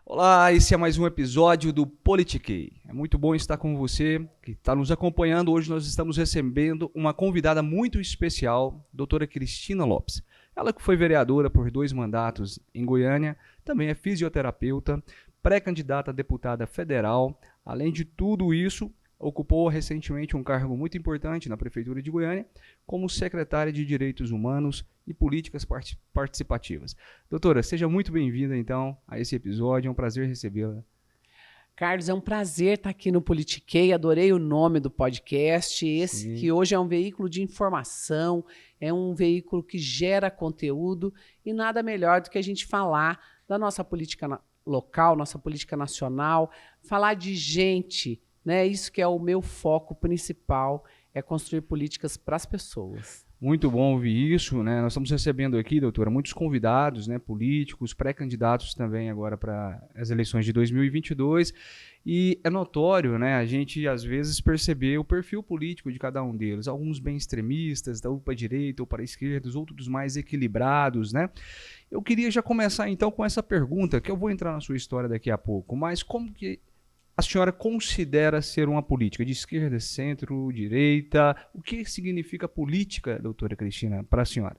Olá, esse é mais um episódio do Politiquei. É muito bom estar com você que está nos acompanhando. Hoje nós estamos recebendo uma convidada muito especial, doutora Cristina Lopes. Ela que foi vereadora por 2 mandatos em Goiânia, também é fisioterapeuta, pré-candidata a deputada federal. Além de tudo isso, ocupou recentemente um cargo muito importante na Prefeitura de Goiânia, como secretária de Direitos Humanos e Políticas Participativas. Doutora, seja muito bem-vinda, então, a esse episódio. É um prazer recebê-la. Carlos, é um prazer estar aqui no Politiquei. Adorei o nome do podcast. Esse que hoje é um veículo de informação, é um veículo que gera conteúdo e nada melhor do que a gente falar da nossa política local, nossa política nacional, falar de gente, né? Isso que é o meu foco principal, é construir políticas para as pessoas. Muito bom ouvir isso, né? Nós estamos recebendo aqui, doutora, muitos convidados, né, políticos, pré-candidatos também agora para as eleições de 2022, e é notório, né, a gente às vezes perceber o perfil político de cada um deles, alguns bem extremistas, ou para a direita ou para a esquerda, outros mais equilibrados, né? Eu queria já começar então com essa pergunta, que eu vou entrar na sua história daqui a pouco, mas como que a senhora considera ser uma política de esquerda, centro, direita? O que significa política, doutora Cristina, para a senhora?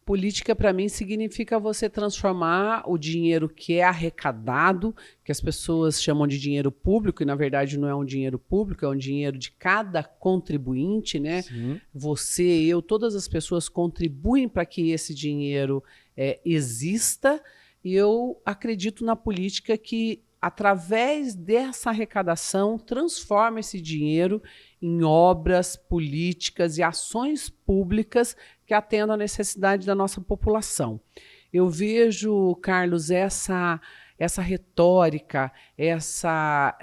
Política, para mim, significa você transformar o dinheiro que é arrecadado, que as pessoas chamam de dinheiro público, e na verdade não é um dinheiro público, é um dinheiro de cada contribuinte, né? Sim. Você, eu, todas as pessoas contribuem para que esse dinheiro exista, e eu acredito na política que, através dessa arrecadação, transforma esse dinheiro em obras, políticas e ações públicas que atendam à necessidade da nossa população. Eu vejo, Carlos, essa retórica, essa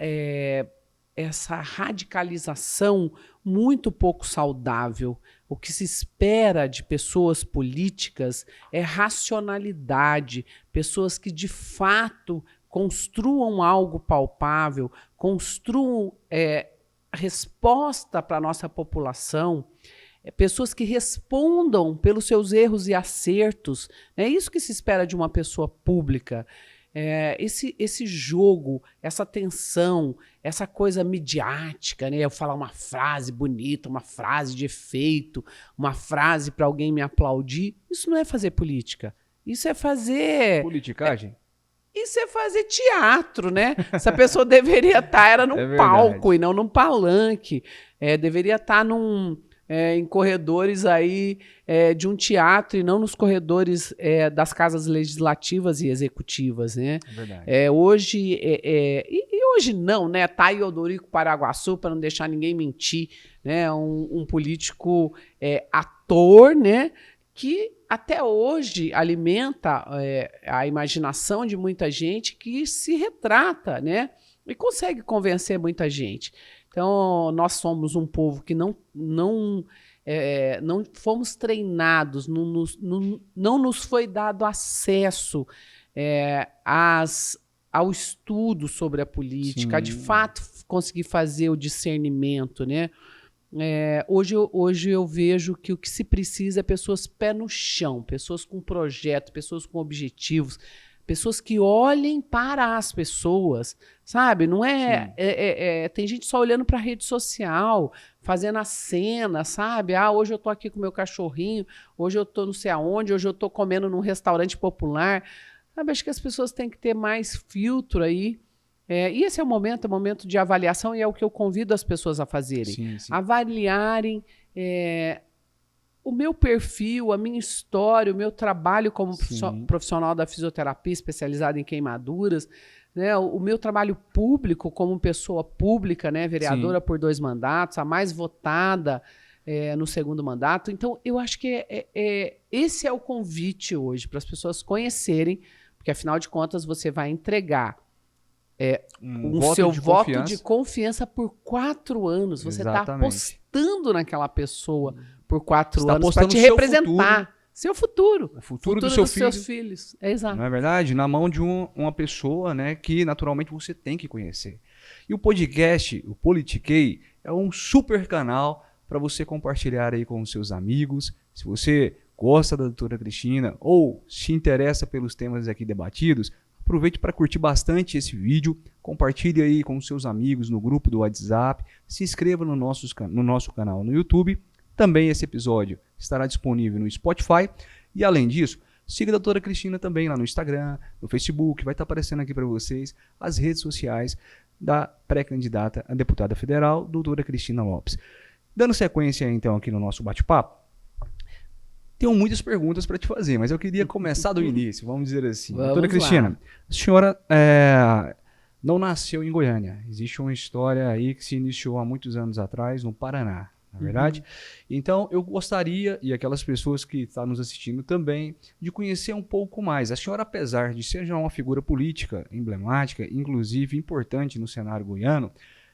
radicalização muito pouco saudável. O que se espera de pessoas políticas é racionalidade, pessoas que de fato construam algo palpável, construam resposta para a nossa população, pessoas que respondam pelos seus erros e acertos. É isso que se espera de uma pessoa pública. Esse jogo, essa tensão, essa coisa midiática, né? Eu falar uma frase bonita, uma frase de efeito, uma frase para alguém me aplaudir, isso não é fazer política. Isso é fazer... Politicagem? Isso é fazer teatro, né? Essa pessoa deveria estar num palco e não num palanque. Deveria estar em corredores aí de um teatro e não nos corredores das casas legislativas e executivas, né? É verdade. Hoje hoje não, né? Tá aí Odorico Paraguaçu, para não deixar ninguém mentir, né? Um político ator, né? Que até hoje alimenta a imaginação de muita gente, que se retrata, né? E consegue convencer muita gente. Então, nós somos um povo que não fomos treinados, não nos foi dado acesso ao estudo sobre a política, a de fato conseguir fazer o discernimento, né? Hoje eu vejo que o que se precisa é pessoas pé no chão, pessoas com projeto, pessoas com objetivos, pessoas que olhem para as pessoas, sabe? Não tem gente só olhando para a rede social, fazendo a cena, sabe? Hoje eu tô aqui com meu cachorrinho, hoje eu tô não sei aonde, hoje eu tô comendo num restaurante popular. Sabe? Acho que as pessoas têm que ter mais filtro aí. E esse é o momento de avaliação, e é o que eu convido as pessoas a fazerem. Sim. Avaliarem o meu perfil, a minha história, o meu trabalho como profissional da fisioterapia especializada em queimaduras, né, o meu trabalho público como pessoa pública, né, vereadora por 2 mandatos, a mais votada no 2º mandato. Então, eu acho que esse é o convite hoje, para as pessoas conhecerem, porque, afinal de contas, você vai entregar seu voto de confiança por 4 anos. Você está apostando naquela pessoa por 4 anos para te representar. Seu futuro. O futuro do seu filho. Seus filhos. Exato. Não é verdade? Na mão de uma pessoa, né, que naturalmente você tem que conhecer. E o podcast, o Politiquei, é um super canal para você compartilhar aí com os seus amigos. Se você gosta da doutora Cristina ou se interessa pelos temas aqui debatidos, aproveite para curtir bastante esse vídeo, compartilhe aí com seus amigos no grupo do WhatsApp, se inscreva no nosso canal no YouTube. Também esse episódio estará disponível no Spotify. E além disso, siga a doutora Cristina também lá no Instagram, no Facebook, vai estar aparecendo aqui para vocês as redes sociais da pré-candidata a deputada federal, doutora Cristina Lopes. Dando sequência então aqui no nosso bate-papo, tenho muitas perguntas para te fazer, mas eu queria começar do início, vamos dizer assim. Doutora Cristina, a senhora não nasceu em Goiânia. Existe uma história aí que se iniciou há muitos anos atrás no Paraná, na verdade. Então, eu gostaria, e aquelas pessoas que estão nos assistindo também, de conhecer um pouco mais. A senhora, apesar de ser já uma figura política emblemática, inclusive importante no cenário goiano,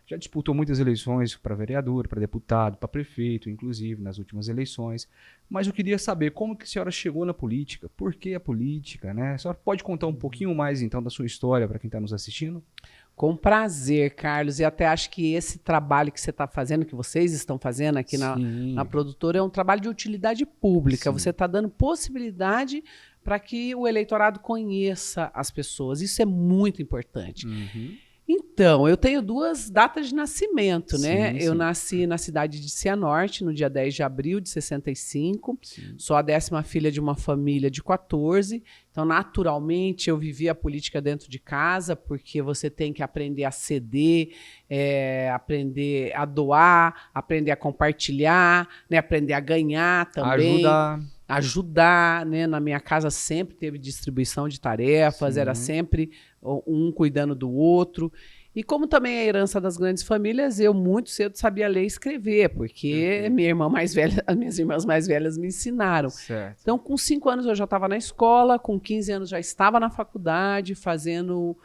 já disputou muitas eleições para vereador, para deputado, para prefeito, inclusive, nas últimas eleições. Mas eu queria saber como que a senhora chegou na política, por que a política, né? A senhora pode contar um pouquinho mais, então, da sua história para quem está nos assistindo? Com prazer, Carlos. E até acho que esse trabalho que você está fazendo, que vocês estão fazendo aqui na produtora, é um trabalho de utilidade pública. Sim. Você está dando possibilidade para que o eleitorado conheça as pessoas. Isso é muito importante. Então, eu tenho 2 datas de nascimento, né? Sim, eu nasci na cidade de Cianorte, no dia 10 de abril de 65. Sim. Sou a 10ª filha de uma família de 14. Então, naturalmente, eu vivi a política dentro de casa, porque você tem que aprender a ceder, aprender a doar, aprender a compartilhar, né? Aprender a ganhar também. Ajudar, né? Na minha casa sempre teve distribuição de tarefas, Sim. era sempre um cuidando do outro. E como também é a herança das grandes famílias, eu muito cedo sabia ler e escrever, porque minha irmã mais velha, as minhas irmãs mais velhas me ensinaram. Certo. Então, com 5 anos eu já estava na escola, com 15 anos já estava na faculdade, fazendo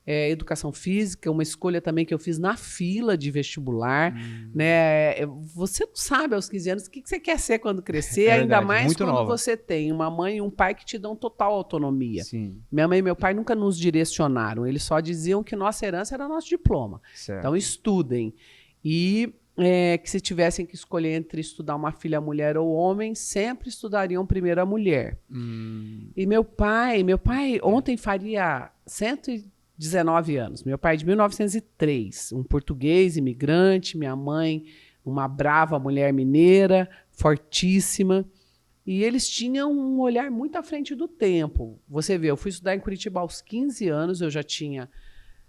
educação física, uma escolha também que eu fiz na fila de vestibular. Né? Você não sabe aos 15 anos o que você quer ser quando crescer, ainda mais muito quando nova. Você tem uma mãe e um pai que te dão total autonomia. Sim. Minha mãe e meu pai nunca nos direcionaram, eles só diziam que nossa herança era nosso diploma. Certo. Então estudem. E que se tivessem que escolher entre estudar uma filha mulher ou homem, sempre estudariam primeiro a mulher. E meu pai ontem faria 119 anos. Meu pai é de 1903, um português imigrante, minha mãe, uma brava mulher mineira, fortíssima. E eles tinham um olhar muito à frente do tempo. Você vê, eu fui estudar em Curitiba aos 15 anos, eu já tinha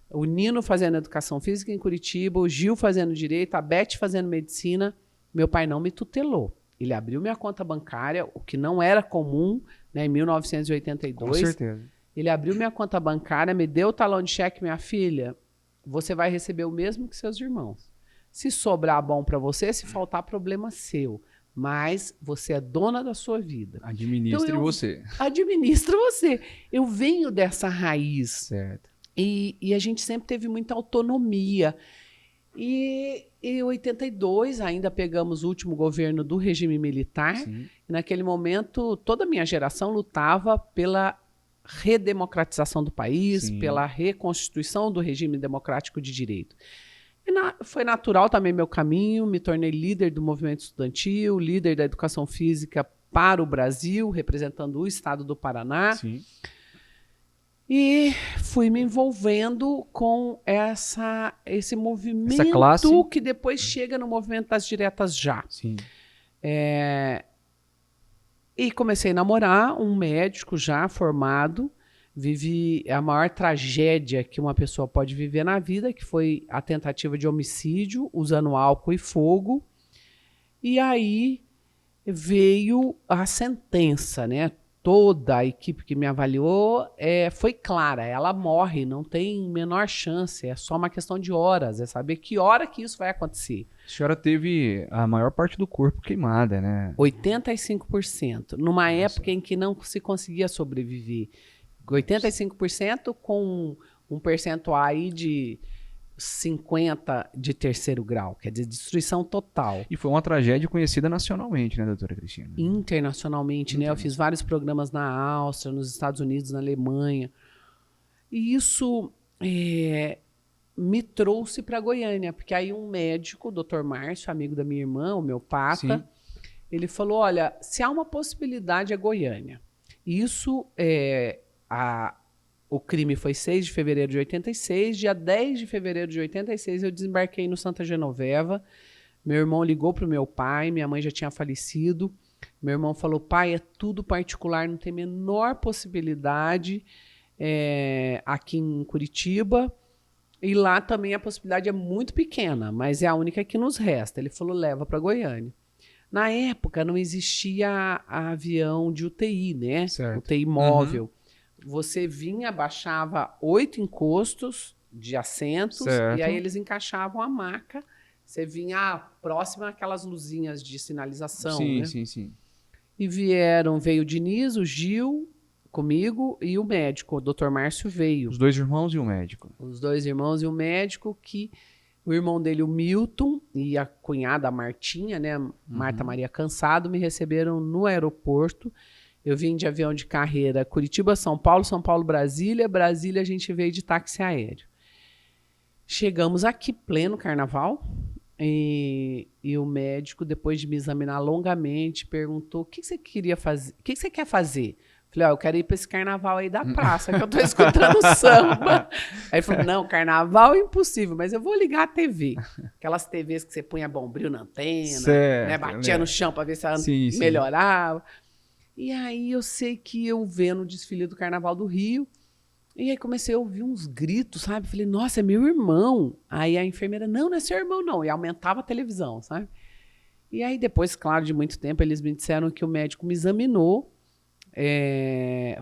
o Nino fazendo educação física em Curitiba, o Gil fazendo direito, a Beth fazendo medicina. Meu pai não me tutelou. Ele abriu minha conta bancária, o que não era comum, né, em 1982. Com certeza. Ele abriu minha conta bancária, me deu o talão de cheque, minha filha, você vai receber o mesmo que seus irmãos. Se sobrar bom para você, se faltar, problema seu. Mas você é dona da sua vida. Administre então, você. Administra você. Eu venho dessa raiz. Certo. E a gente sempre teve muita autonomia. E em 82, ainda pegamos o último governo do regime militar. Sim. E naquele momento, toda a minha geração lutava pela redemocratização do país, Sim. pela reconstituição do regime democrático de direito. E foi natural também meu caminho, me tornei líder do movimento estudantil, líder da educação física para o Brasil, representando o estado do Paraná. Sim. E fui me envolvendo com esse movimento essa classe que depois chega no movimento das diretas já. Sim. E comecei a namorar um médico já formado. Vivi a maior tragédia que uma pessoa pode viver na vida, que foi a tentativa de homicídio usando álcool e fogo. E aí veio a sentença, né? Toda a equipe que me avaliou foi clara. Ela morre, não tem menor chance. É só uma questão de horas. É saber que hora que isso vai acontecer. A senhora teve a maior parte do corpo queimada, né? 85%. Numa época em que não se conseguia sobreviver. 85% com um percentual aí de 50 de terceiro grau, quer dizer, destruição total. E foi uma tragédia conhecida nacionalmente, né, doutora Cristina? Internacionalmente, né? Eu fiz vários programas na Áustria, nos Estados Unidos, na Alemanha. E isso me trouxe para Goiânia, porque aí um médico, o Dr. Márcio, amigo da minha irmã, o meu pata, Ele falou, olha, se há uma possibilidade é Goiânia. Isso, o crime foi 6 de fevereiro de 86, dia 10 de fevereiro de 86 eu desembarquei no Santa Genoveva, meu irmão ligou para o meu pai, minha mãe já tinha falecido, meu irmão falou, pai, é tudo particular, não tem a menor possibilidade aqui em Curitiba, e lá também a possibilidade é muito pequena, mas é a única que nos resta. Ele falou, leva para Goiânia. Na época não existia avião de UTI, né? Certo. UTI móvel. Você vinha, baixava 8 encostos de assentos, certo. E aí eles encaixavam a maca. Você vinha próxima àquelas luzinhas de sinalização, sim, né? Sim. E veio o Diniz, o Gil, comigo, e o médico, o Dr. Márcio veio. Os 2 irmãos e o médico. Os 2 irmãos e o médico, que o irmão dele, o Milton, e a cunhada, a Martinha, né? Marta Maria Cansado, me receberam no aeroporto. Eu vim de avião de carreira Curitiba, São Paulo, Brasília. Brasília a gente veio de táxi aéreo. Chegamos aqui, pleno carnaval, e o médico, depois de me examinar longamente, perguntou, o que você queria fazer? O que você quer fazer? Falei, eu quero ir para esse carnaval aí da praça, que eu tô escutando samba. Aí ele falou, não, carnaval é impossível, mas eu vou ligar a TV. Aquelas TVs que você punha bombril na antena, certo, né, batia no chão para ver se ela sim. melhorava. E aí eu sei que eu vendo o desfile do Carnaval do Rio, e aí comecei a ouvir uns gritos, sabe? Falei, nossa, é meu irmão. Aí a enfermeira, não é seu irmão, não. E aumentava a televisão, sabe? E aí depois, claro, de muito tempo, eles me disseram que o médico me examinou.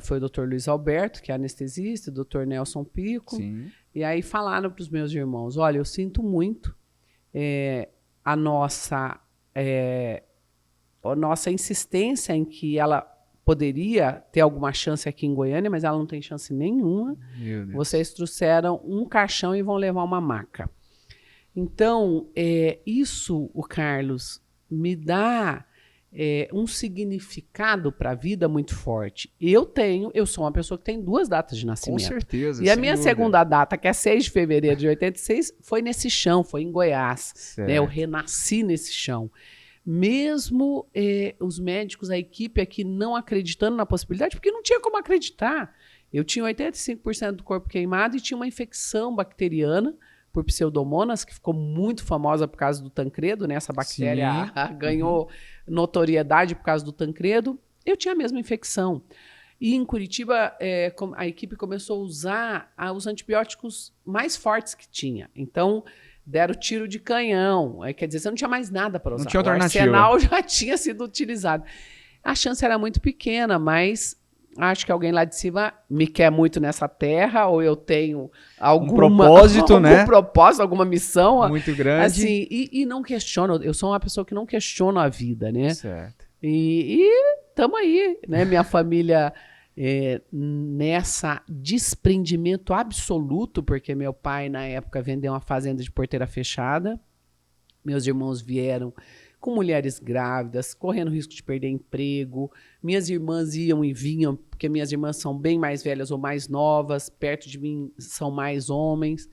Foi o Dr. Luiz Alberto, que é anestesista, o Dr. Nelson Pico. Sim. E aí falaram para os meus irmãos, olha, eu sinto muito a nossa insistência em que ela poderia ter alguma chance aqui em Goiânia, mas ela não tem chance nenhuma. Meu Deus. Vocês trouxeram um caixão e vão levar uma maca. Então, isso, o Carlos, me dá um significado para a vida muito forte. Eu sou uma pessoa que tem 2 datas de nascimento. Com certeza. E a minha segunda data, que é 6 de fevereiro de 86, foi nesse chão, foi em Goiás. Né? Eu renasci nesse chão. Mesmo os médicos, a equipe aqui não acreditando na possibilidade, porque não tinha como acreditar. Eu tinha 85% do corpo queimado e tinha uma infecção bacteriana por Pseudomonas, que ficou muito famosa por causa do Tancredo, né? Essa bactéria ganhou notoriedade por causa do Tancredo. Eu tinha a mesma infecção. E em Curitiba, a equipe começou a usar os antibióticos mais fortes que tinha. Então, deram tiro de canhão. Quer dizer, você não tinha mais nada para usar. Não tinha alternativa. O arsenal já tinha sido utilizado. A chance era muito pequena, mas acho que alguém lá de cima me quer muito nessa terra, ou eu tenho algum propósito, né? Propósito, alguma missão. Muito grande. Assim, e não questiono. Eu sou uma pessoa que não questiona a vida, né? Certo. E estamos aí, né? Minha família nessa desprendimento absoluto, porque meu pai, na época, vendeu uma fazenda de porteira fechada. Meus irmãos vieram com mulheres grávidas, correndo risco de perder emprego. Minhas irmãs iam e vinham, porque minhas irmãs são bem mais velhas ou mais novas, perto de mim são mais homens.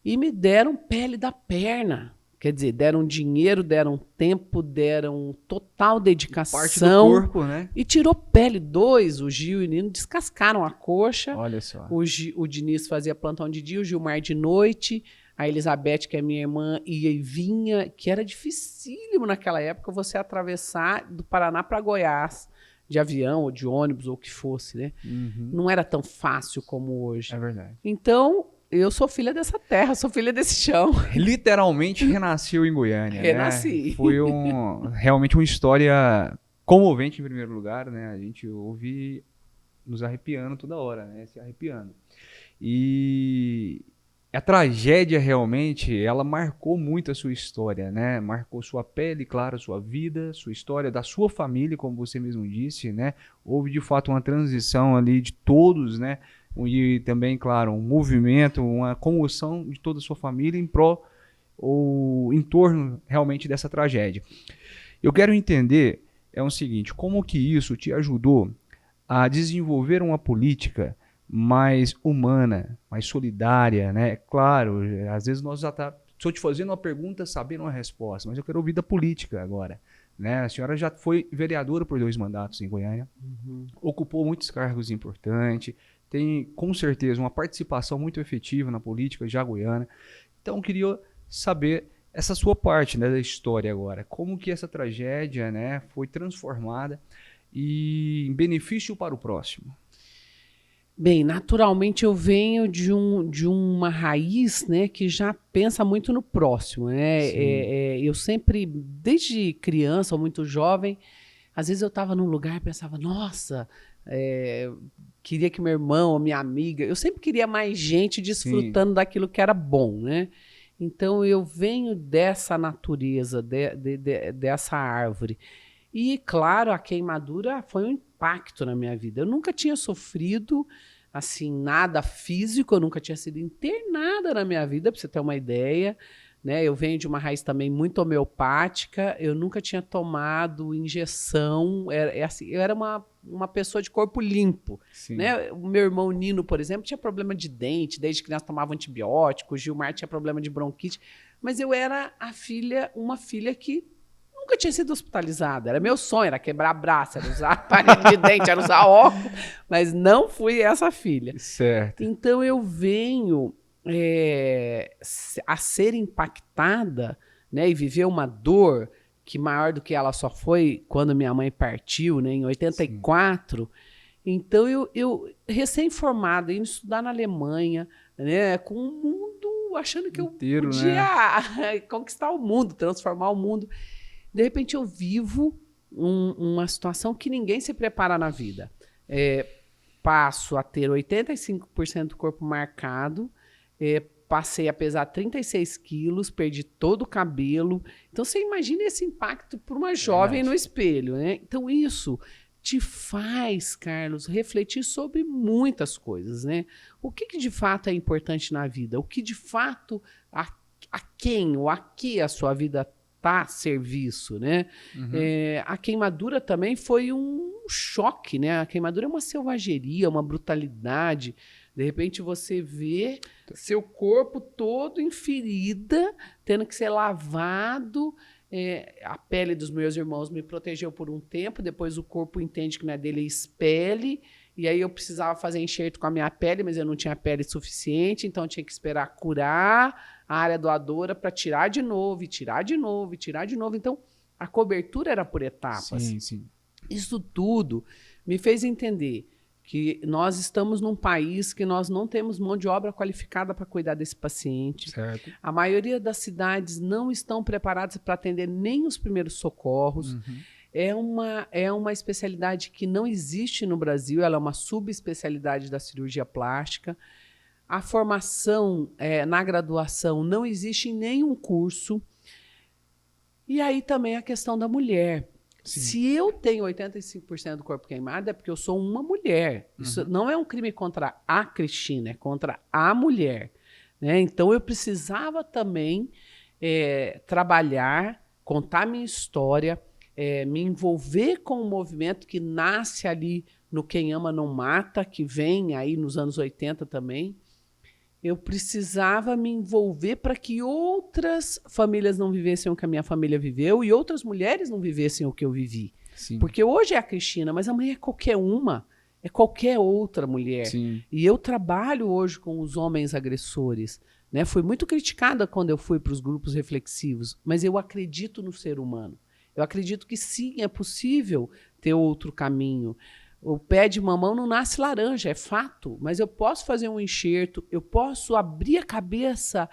E me deram pele da perna. Quer dizer, deram dinheiro, deram tempo, deram total dedicação. Parte do corpo, né? E tirou pele. 2, o Gil e o Nino, descascaram a coxa. Olha só. O Diniz fazia plantão de dia, o Gilmar de noite. A Elizabeth, que é minha irmã, ia e vinha, que era dificílimo naquela época você atravessar do Paraná para Goiás, de avião ou de ônibus ou o que fosse, né? Não era tão fácil como hoje. É verdade. Então, eu sou filha dessa terra, sou filha desse chão. Literalmente renasceu em Goiânia. Renasci. Né? Foi realmente uma história comovente em primeiro lugar, né? A gente ouve nos arrepiando toda hora, né? Se arrepiando. E a tragédia realmente, ela marcou muito a sua história, né? Marcou sua pele, claro, sua vida, sua história, da sua família, como você mesmo disse, né? Houve de fato uma transição ali de todos, né? E também, claro, um movimento, uma comoção de toda a sua família em pró ou em torno realmente dessa tragédia. Eu quero entender o seguinte, como que isso te ajudou a desenvolver uma política mais humana, mais solidária, né? Claro, às vezes nós já estou te fazendo uma pergunta sabendo uma resposta, mas eu quero ouvir da política agora, né? A senhora já foi vereadora por 2 mandatos em Goiânia, ocupou muitos cargos importantes, tem com certeza uma participação muito efetiva na política já goiana. Então eu queria saber essa sua parte, né, da história agora, como que essa tragédia, né, foi transformada em benefício para o próximo. Bem, naturalmente eu venho de uma raiz, né, que já pensa muito no próximo, né? Eu sempre, desde criança ou muito jovem, às vezes eu estava num lugar e pensava, nossa, queria que meu irmão ou minha amiga... Eu sempre queria mais gente desfrutando daquilo que era bom, né? Então eu venho dessa natureza, dessa árvore. E, claro, a queimadura foi um impacto na minha vida. Eu nunca tinha sofrido assim nada físico, eu nunca tinha sido internada na minha vida, para você ter uma ideia, né? Eu venho de uma raiz também muito homeopática, eu nunca tinha tomado injeção, eu era uma pessoa de corpo limpo, né? O meu irmão Nino, por exemplo, tinha problema de dente, desde criança tomava antibiótico, o Gilmar tinha problema de bronquite, mas eu era uma filha que nunca tinha sido hospitalizada. Era meu sonho, era quebrar braço, era usar aparelho de dente, era usar óculos, mas não fui essa filha. Certo. Então eu venho a ser impactada, né, e viver uma dor que maior do que ela só foi quando minha mãe partiu, né, em 84. Sim. Então eu recém-formada, indo estudar na Alemanha, né, com o mundo, achando que inteiro, eu podia conquistar o mundo, transformar o mundo. De repente eu vivo uma situação que ninguém se prepara na vida. Passo a ter 85% do corpo marcado, passei a pesar 36 quilos, perdi todo o cabelo. Então você imagina esse impacto para uma jovem no espelho, né? Então isso te faz, Carlos, refletir sobre muitas coisas, né? O que de fato é importante na vida? O que de fato, a quem ou a que a sua vida está a serviço, né? A queimadura também foi um choque, né? A queimadura é uma selvageria, uma brutalidade. De repente você vê seu corpo todo em ferida, tendo que ser lavado. A pele dos meus irmãos me protegeu por um tempo, depois o corpo entende que não é dele e expele, e aí eu precisava fazer enxerto com a minha pele, mas eu não tinha pele suficiente, então eu tinha que esperar curar a área doadora para tirar de novo, e tirar de novo, e tirar de novo. Então, a cobertura era por etapas. Sim, sim. Isso tudo me fez entender que nós estamos num país que nós não temos mão de obra qualificada para cuidar desse paciente. Certo. A maioria das cidades não estão preparadas para atender nem os primeiros socorros. É uma especialidade que não existe no Brasil, ela é uma subespecialidade da cirurgia plástica. A formação na graduação não existe em nenhum curso. E aí também a questão da mulher. Sim. Se eu tenho 85% do corpo queimado, é porque eu sou uma mulher. Isso não é um crime contra a Cristina, é contra a mulher, né? Então eu precisava também trabalhar, contar minha história, me envolver com o movimento que nasce ali no Quem Ama Não Mata, que vem aí nos anos 80 também. Eu precisava me envolver para que outras famílias não vivessem o que a minha família viveu e outras mulheres não vivessem o que eu vivi. Sim. Porque hoje é a Cristina, mas amanhã é qualquer uma, é qualquer outra mulher. Sim. E eu trabalho hoje com os homens agressores, né? Fui muito criticada quando eu fui para os grupos reflexivos, mas eu acredito no ser humano. Eu acredito que sim, é possível ter outro caminho. O pé de mamão não nasce laranja, é fato, mas eu posso fazer um enxerto, eu posso abrir a cabeça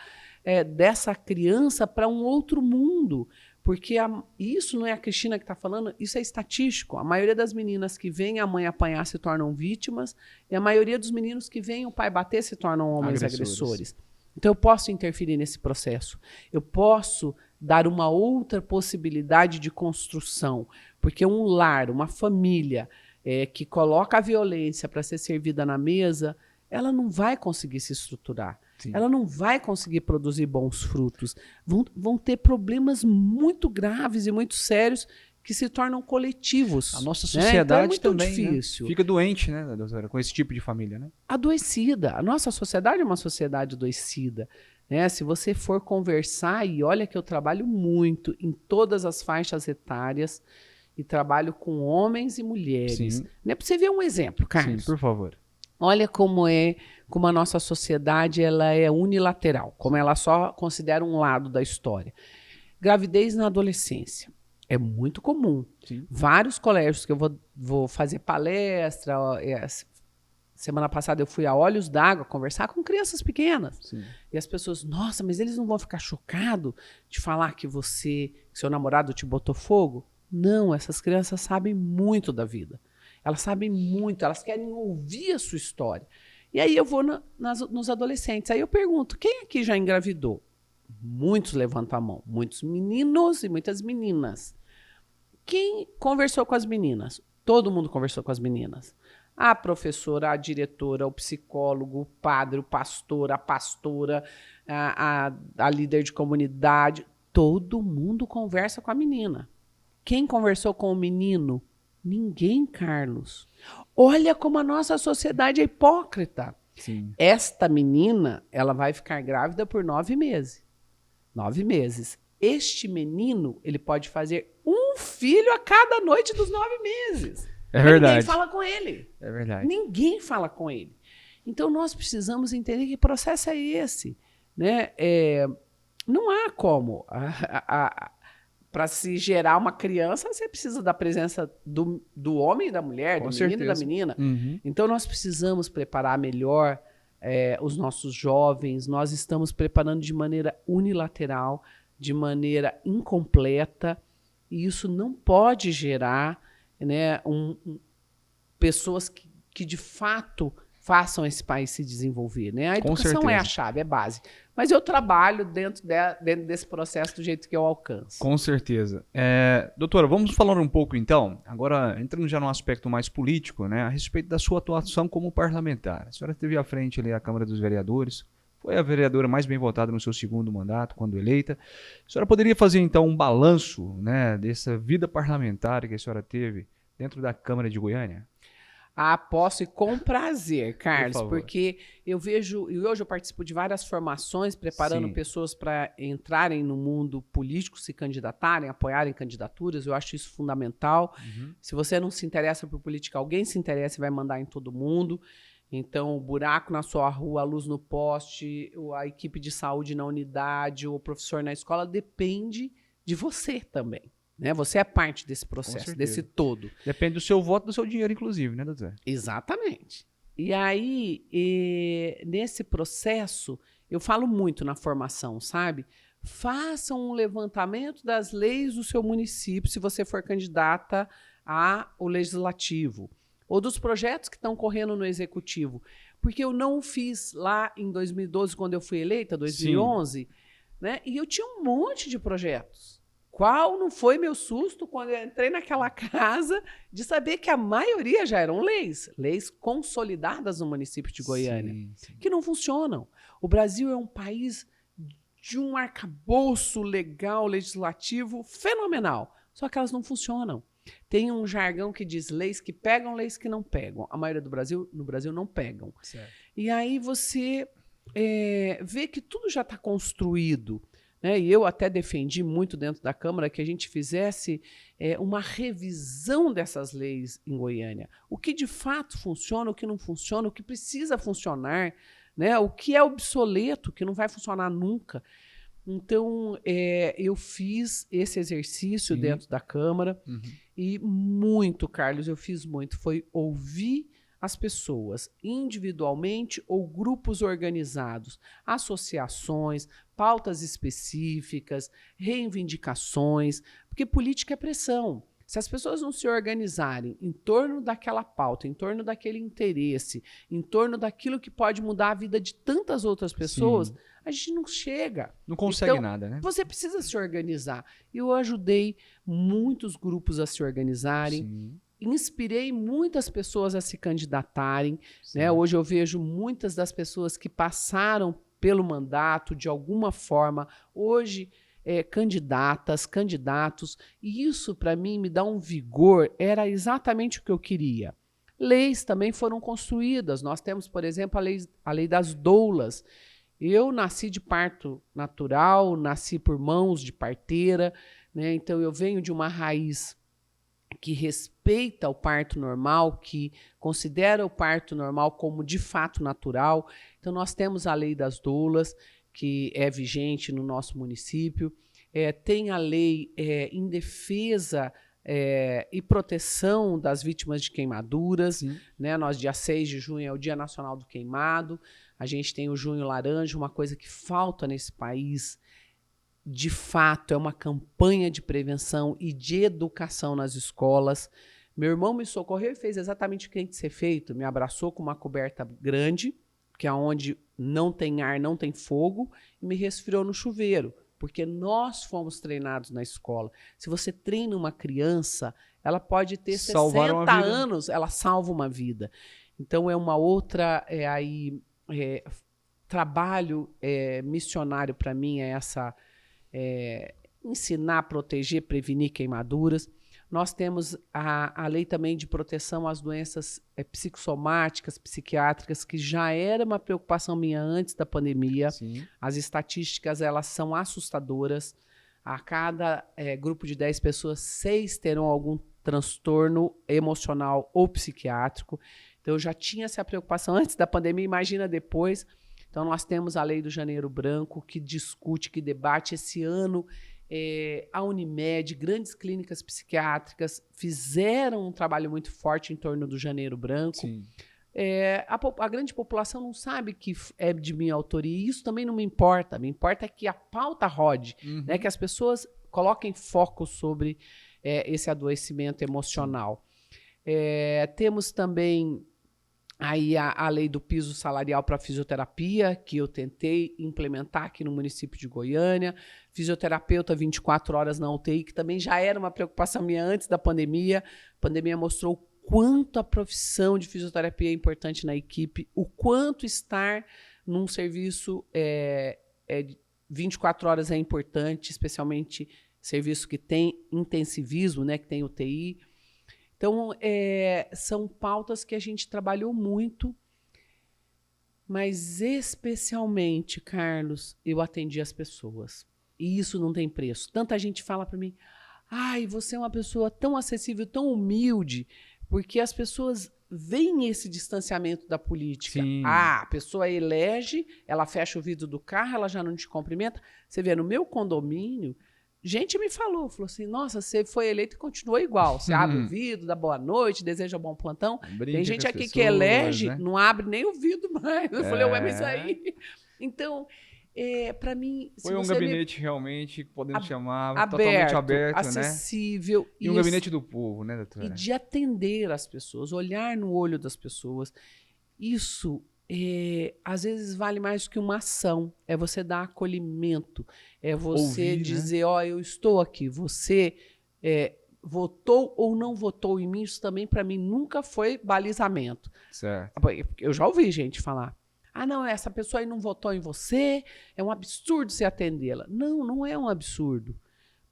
dessa criança para um outro mundo, porque isso não é a Cristina que está falando, isso é estatístico. A maioria das meninas que veem a mãe apanhar se tornam vítimas, e a maioria dos meninos que veem o pai bater se tornam homens agressores. Então eu posso interferir nesse processo, eu posso dar uma outra possibilidade de construção, porque um lar, uma família que coloca a violência para ser servida na mesa, ela não vai conseguir se estruturar. Sim. Ela não vai conseguir produzir bons frutos. Vão ter problemas muito graves e muito sérios que se tornam coletivos. A nossa sociedade então é muito também, difícil. Né? Fica doente, né, doutora, com esse tipo de família, né? Adoecida. A nossa sociedade é uma sociedade adoecida. Né? Se você for conversar, e olha que eu trabalho muito em todas as faixas etárias, e trabalho com homens e mulheres. Né? Para você ver um exemplo, Carlos. Sim, por favor. Olha como a nossa sociedade ela é unilateral, como ela só considera um lado da história. Gravidez na adolescência. É muito comum. Sim. Vários colégios que eu vou fazer palestra. Semana passada eu fui a Olhos d'Água conversar com crianças pequenas. Sim. E as pessoas, nossa, mas eles não vão ficar chocados de falar que seu namorado te botou fogo? Não, essas crianças sabem muito da vida. Elas sabem muito, elas querem ouvir a sua história. E aí eu vou nos adolescentes. Aí eu pergunto, quem aqui já engravidou? Muitos levantam a mão. Muitos meninos e muitas meninas. Quem conversou com as meninas? Todo mundo conversou com as meninas. A professora, a diretora, o psicólogo, o padre, o pastor, a pastora, a líder de comunidade. Todo mundo conversa com a menina. Quem conversou com o menino? Ninguém, Carlos. Olha como a nossa sociedade é hipócrita. Sim. Esta menina, ela vai ficar grávida por 9 meses. 9 meses. Este menino, ele pode fazer um filho a cada noite dos 9 meses. É verdade. Ninguém fala com ele. É verdade. Ninguém fala com ele. Então, nós precisamos entender que processo é esse. Né? Não há como... Para se gerar uma criança, você precisa da presença do homem e da mulher, do menino e da menina. Uhum. Então, nós precisamos preparar melhor os nossos jovens. Nós estamos preparando de maneira unilateral, de maneira incompleta. E isso não pode gerar, né, pessoas que de fato façam esse país se desenvolver. Né? A educação é a chave, é base. Mas eu trabalho dentro desse processo do jeito que eu alcanço. Com certeza. Doutora, vamos falar um pouco então, agora entrando já no aspecto mais político, né, a respeito da sua atuação como parlamentar. A senhora esteve à frente ali da Câmara dos Vereadores, foi a vereadora mais bem votada no seu segundo mandato, quando eleita. A senhora poderia fazer então um balanço, né, dessa vida parlamentar que a senhora teve dentro da Câmara de Goiânia? Posso e com prazer, Carlos, porque eu vejo, e hoje eu participo de várias formações, preparando pessoas para entrarem no mundo político, se candidatarem, apoiarem candidaturas, eu acho isso fundamental. Uhum. Se você não se interessa por política, alguém se interessa e vai mandar em todo mundo. Então, o buraco na sua rua, a luz no poste, a equipe de saúde na unidade, o professor na escola, depende de você também. Né? Você é parte desse processo, desse todo. Depende do seu voto, do seu dinheiro, inclusive, né, doutor? Exatamente. E aí, nesse processo, eu falo muito na formação, sabe? Façam um levantamento das leis do seu município, se você for candidata ao legislativo, ou dos projetos que estão correndo no executivo. Porque eu não fiz lá em 2012, quando eu fui eleita, 2011, né? E eu tinha um monte de projetos. Qual não foi meu susto quando eu entrei naquela casa de saber que a maioria já eram leis consolidadas no município de Goiânia, que não funcionam. O Brasil é um país de um arcabouço legal, legislativo fenomenal, só que elas não funcionam. Tem um jargão que diz leis que pegam, leis que não pegam. A maioria no Brasil não pegam. Certo. E aí você vê que tudo já está construído. Né? E eu até defendi muito dentro da Câmara que a gente fizesse uma revisão dessas leis em Goiânia. O que de fato funciona, o que não funciona, o que precisa funcionar, né? O que é obsoleto, que não vai funcionar nunca. Então, eu fiz esse exercício dentro da Câmara e muito, Carlos, eu fiz muito, foi ouvir as pessoas individualmente ou grupos organizados, associações, pautas específicas, reivindicações, porque política é pressão. Se as pessoas não se organizarem em torno daquela pauta, em torno daquele interesse, em torno daquilo que pode mudar a vida de tantas outras pessoas, a gente não chega. Não consegue nada, né? Você precisa se organizar. Eu ajudei muitos grupos a se organizarem. Inspirei muitas pessoas a se candidatarem. Né? Hoje eu vejo muitas das pessoas que passaram pelo mandato de alguma forma. Hoje candidatas, candidatos, e isso para mim me dá um vigor, era exatamente o que eu queria. Leis também foram construídas, nós temos, por exemplo, a lei das doulas. Eu nasci de parto natural, nasci por mãos de parteira, né? Então eu venho de uma raiz que respeita o parto normal, que considera o parto normal como de fato natural. Então nós temos a lei das doulas, que é vigente no nosso município, tem a lei em defesa e proteção das vítimas de queimaduras, né? Nós, dia 6 de junho, é o Dia Nacional do Queimado, a gente tem o Junho Laranja, uma coisa que falta nesse país, de fato, é uma campanha de prevenção e de educação nas escolas. Meu irmão me socorreu e fez exatamente o que tem que ser feito, me abraçou com uma coberta grande, que é onde não tem ar, não tem fogo, e me resfriou no chuveiro, porque nós fomos treinados na escola. Se você treina uma criança, ela pode ter 60 anos, ela salva uma vida. Então é uma outra trabalho missionário para mim, ensinar, proteger, prevenir queimaduras. Nós temos a lei também de proteção às doenças psicossomáticas, psiquiátricas, que já era uma preocupação minha antes da pandemia. Sim. As estatísticas, elas são assustadoras. A cada grupo de 10 pessoas, 6 terão algum transtorno emocional ou psiquiátrico. Então, eu já tinha essa preocupação antes da pandemia, imagina depois. Então, nós temos a Lei do Janeiro Branco, que discute, que debate. Esse ano, a Unimed, grandes clínicas psiquiátricas, fizeram um trabalho muito forte em torno do Janeiro Branco. Sim. A grande população não sabe que é de minha autoria, e isso também não me importa. Me importa que a pauta rode, né, que as pessoas coloquem foco sobre esse adoecimento emocional. Temos também aí a lei do piso salarial para fisioterapia, que eu tentei implementar aqui no município de Goiânia. Fisioterapeuta 24 horas na UTI, que também já era uma preocupação minha antes da pandemia. A pandemia mostrou o quanto a profissão de fisioterapia é importante na equipe, o quanto estar num serviço 24 horas é importante, especialmente serviço que tem intensivismo, né, que tem UTI. Então, são pautas que a gente trabalhou muito, mas especialmente, Carlos, eu atendi as pessoas. E isso não tem preço. Tanta gente fala para mim, ai, você é uma pessoa tão acessível, tão humilde, porque as pessoas veem esse distanciamento da política. Sim. A pessoa elege, ela fecha o vidro do carro, ela já não te cumprimenta. Você vê, no meu condomínio, gente me falou assim, nossa, você foi eleito e continuou igual. Você abre o vidro, dá boa noite, deseja bom plantão. Tem gente aqui que elege, né? Não abre nem o vidro mais. Eu falei, ué, mas aí... Então, para mim... Foi um gabinete realmente, podemos chamar, aberto, totalmente aberto, acessível. Né? E um gabinete do povo, né, doutora? E de atender as pessoas, olhar no olho das pessoas. Isso... às vezes vale mais do que uma ação, é você dar acolhimento, é você ouvir, dizer, ó, eu estou aqui, você votou ou não votou em mim, isso também para mim nunca foi balizamento. Certo. Eu já ouvi gente falar, não, essa pessoa aí não votou em você, é um absurdo você atendê-la. Não, não é um absurdo.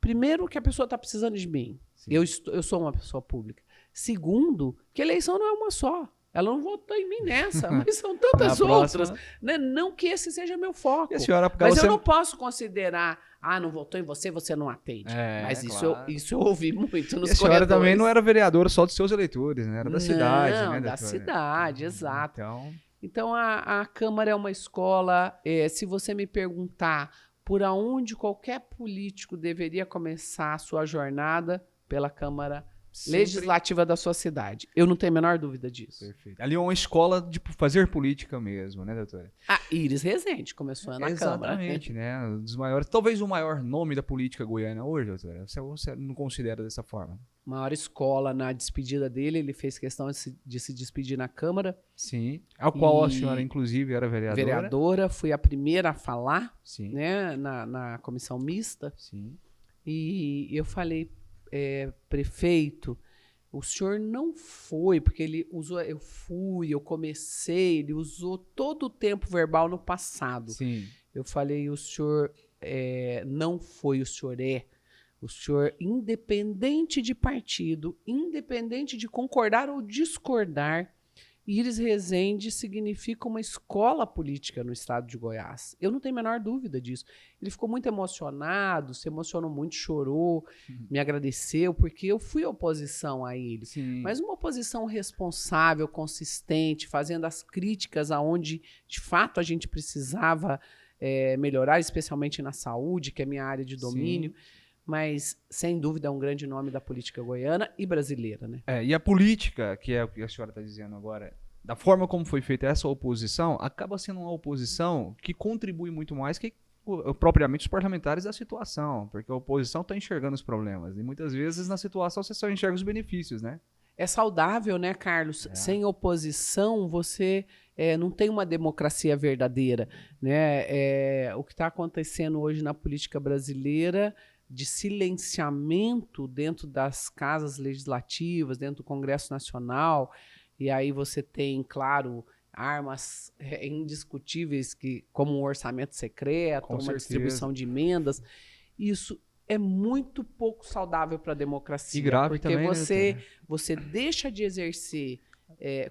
Primeiro, que a pessoa está precisando de mim, eu sou uma pessoa pública. Segundo, que eleição não é uma só. Ela não votou em mim nessa, mas são tantas outras. Né? Não que esse seja meu foco. Mas eu não posso considerar, não votou em você, você não atende. Mas claro. isso eu ouvi muito nos corredores. A senhora também não era vereadora só dos seus eleitores, né? Era da cidade, né? Da cidade, exato. Então a Câmara é uma escola. Se você me perguntar por onde qualquer político deveria começar a sua jornada, pela Câmara legislativa da sua cidade. Eu não tenho a menor dúvida disso. Perfeito. Ali é uma escola de fazer política mesmo, né, doutora? Iris Rezende começou na Câmara. Exatamente, né? Um dos maiores, talvez o maior nome da política goiana hoje, doutora. Você não considera dessa forma? Maior escola. Na despedida dele, ele fez questão de se despedir na Câmara. Sim. A qual a senhora, inclusive, era vereadora. Vereadora, fui a primeira a falar, sim, né, na comissão mista. Sim. E eu falei, prefeito, o senhor não foi, porque ele usou, eu comecei, ele usou todo o tempo verbal no passado. Sim. Eu falei, o senhor não foi, o senhor é. O senhor, independente de partido, independente de concordar ou discordar, Iris Rezende significa uma escola política no estado de Goiás. Eu não tenho a menor dúvida disso. Ele ficou muito emocionado, se emocionou muito, chorou, me agradeceu, porque eu fui oposição a ele. Sim. Mas uma oposição responsável, consistente, fazendo as críticas aonde, de fato, a gente precisava melhorar, especialmente na saúde, que é minha área de domínio. Sim. Mas, sem dúvida, é um grande nome da política goiana e brasileira, né? E a política, que é o que a senhora está dizendo agora, da forma como foi feita essa oposição, acaba sendo uma oposição que contribui muito mais que propriamente os parlamentares da situação, porque a oposição está enxergando os problemas, e muitas vezes na situação você só enxerga os benefícios, né? É saudável, né, Carlos? Sem oposição, você não tem uma democracia verdadeira, né? O que está acontecendo hoje na política brasileira, de silenciamento dentro das casas legislativas, dentro do Congresso Nacional, e aí você tem, claro, armas indiscutíveis, como um orçamento secreto, uma distribuição de emendas. Isso é muito pouco saudável para a democracia. E grave porque também, você deixa de exercer,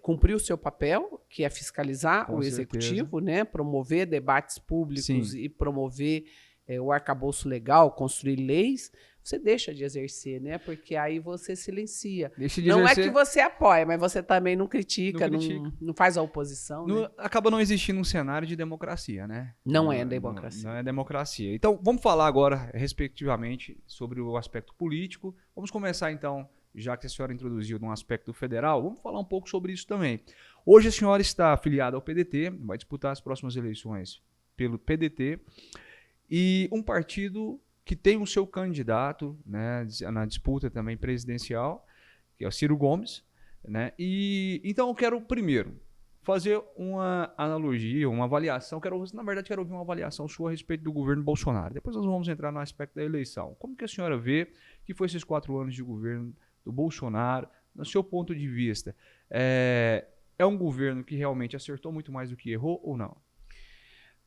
cumprir o seu papel, que é fiscalizar o executivo, né, promover debates públicos e promover o arcabouço legal, construir leis, você deixa de exercer, né? Porque aí você silencia. Não é que você apoia, mas você também não critica, não faz a oposição. Né? Acaba não existindo um cenário de democracia, né? Não é democracia. Não é democracia. Então, vamos falar agora, respectivamente, sobre o aspecto político. Vamos começar, então, já que a senhora introduziu no aspecto federal, vamos falar um pouco sobre isso também. Hoje a senhora está afiliada ao PDT, vai disputar as próximas eleições pelo PDT, e um partido que tem o seu candidato, né, na disputa também presidencial, que é o Ciro Gomes, né? E então eu quero primeiro fazer uma analogia, uma avaliação, na verdade quero ouvir uma avaliação sua a respeito do governo Bolsonaro. Depois nós vamos entrar no aspecto da eleição. Como que a senhora vê que foi esses 4 anos de governo do Bolsonaro, no seu ponto de vista? É um governo que realmente acertou muito mais do que errou ou não?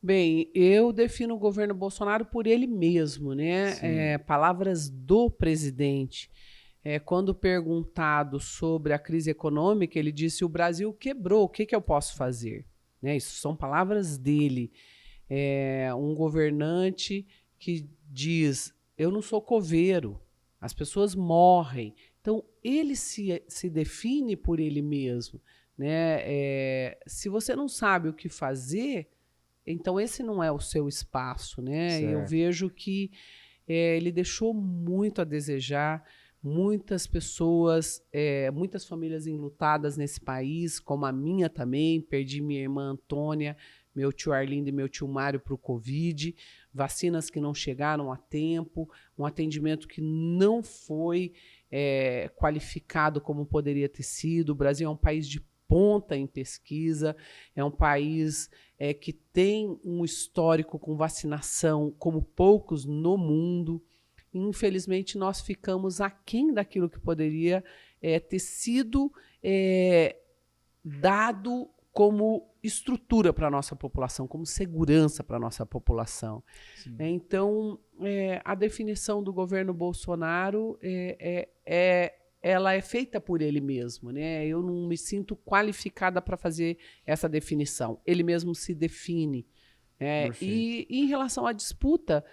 Bem, eu defino o governo Bolsonaro por ele mesmo, né? Palavras do presidente. Quando perguntado sobre a crise econômica, ele disse: o Brasil quebrou, o que eu posso fazer? Né? Isso são palavras dele. Um governante que diz: eu não sou coveiro, as pessoas morrem. Então, ele se define por ele mesmo. Né? Se você não sabe o que fazer, então esse não é o seu espaço, né? Eu vejo que ele deixou muito a desejar, muitas pessoas, muitas famílias enlutadas nesse país, como a minha também. Perdi minha irmã Antônia, meu tio Arlindo e meu tio Mário para o Covid, vacinas que não chegaram a tempo, um atendimento que não foi qualificado como poderia ter sido. O Brasil é um país de ponta em pesquisa, é um país que tem um histórico com vacinação como poucos no mundo. Infelizmente, nós ficamos aquém daquilo que poderia ter sido dado como estrutura para a nossa população, como segurança para a nossa população. Então, a definição do governo Bolsonaro ela é feita por ele mesmo, né? Eu não me sinto qualificada para fazer essa definição. Ele mesmo se define. E em relação à disputa,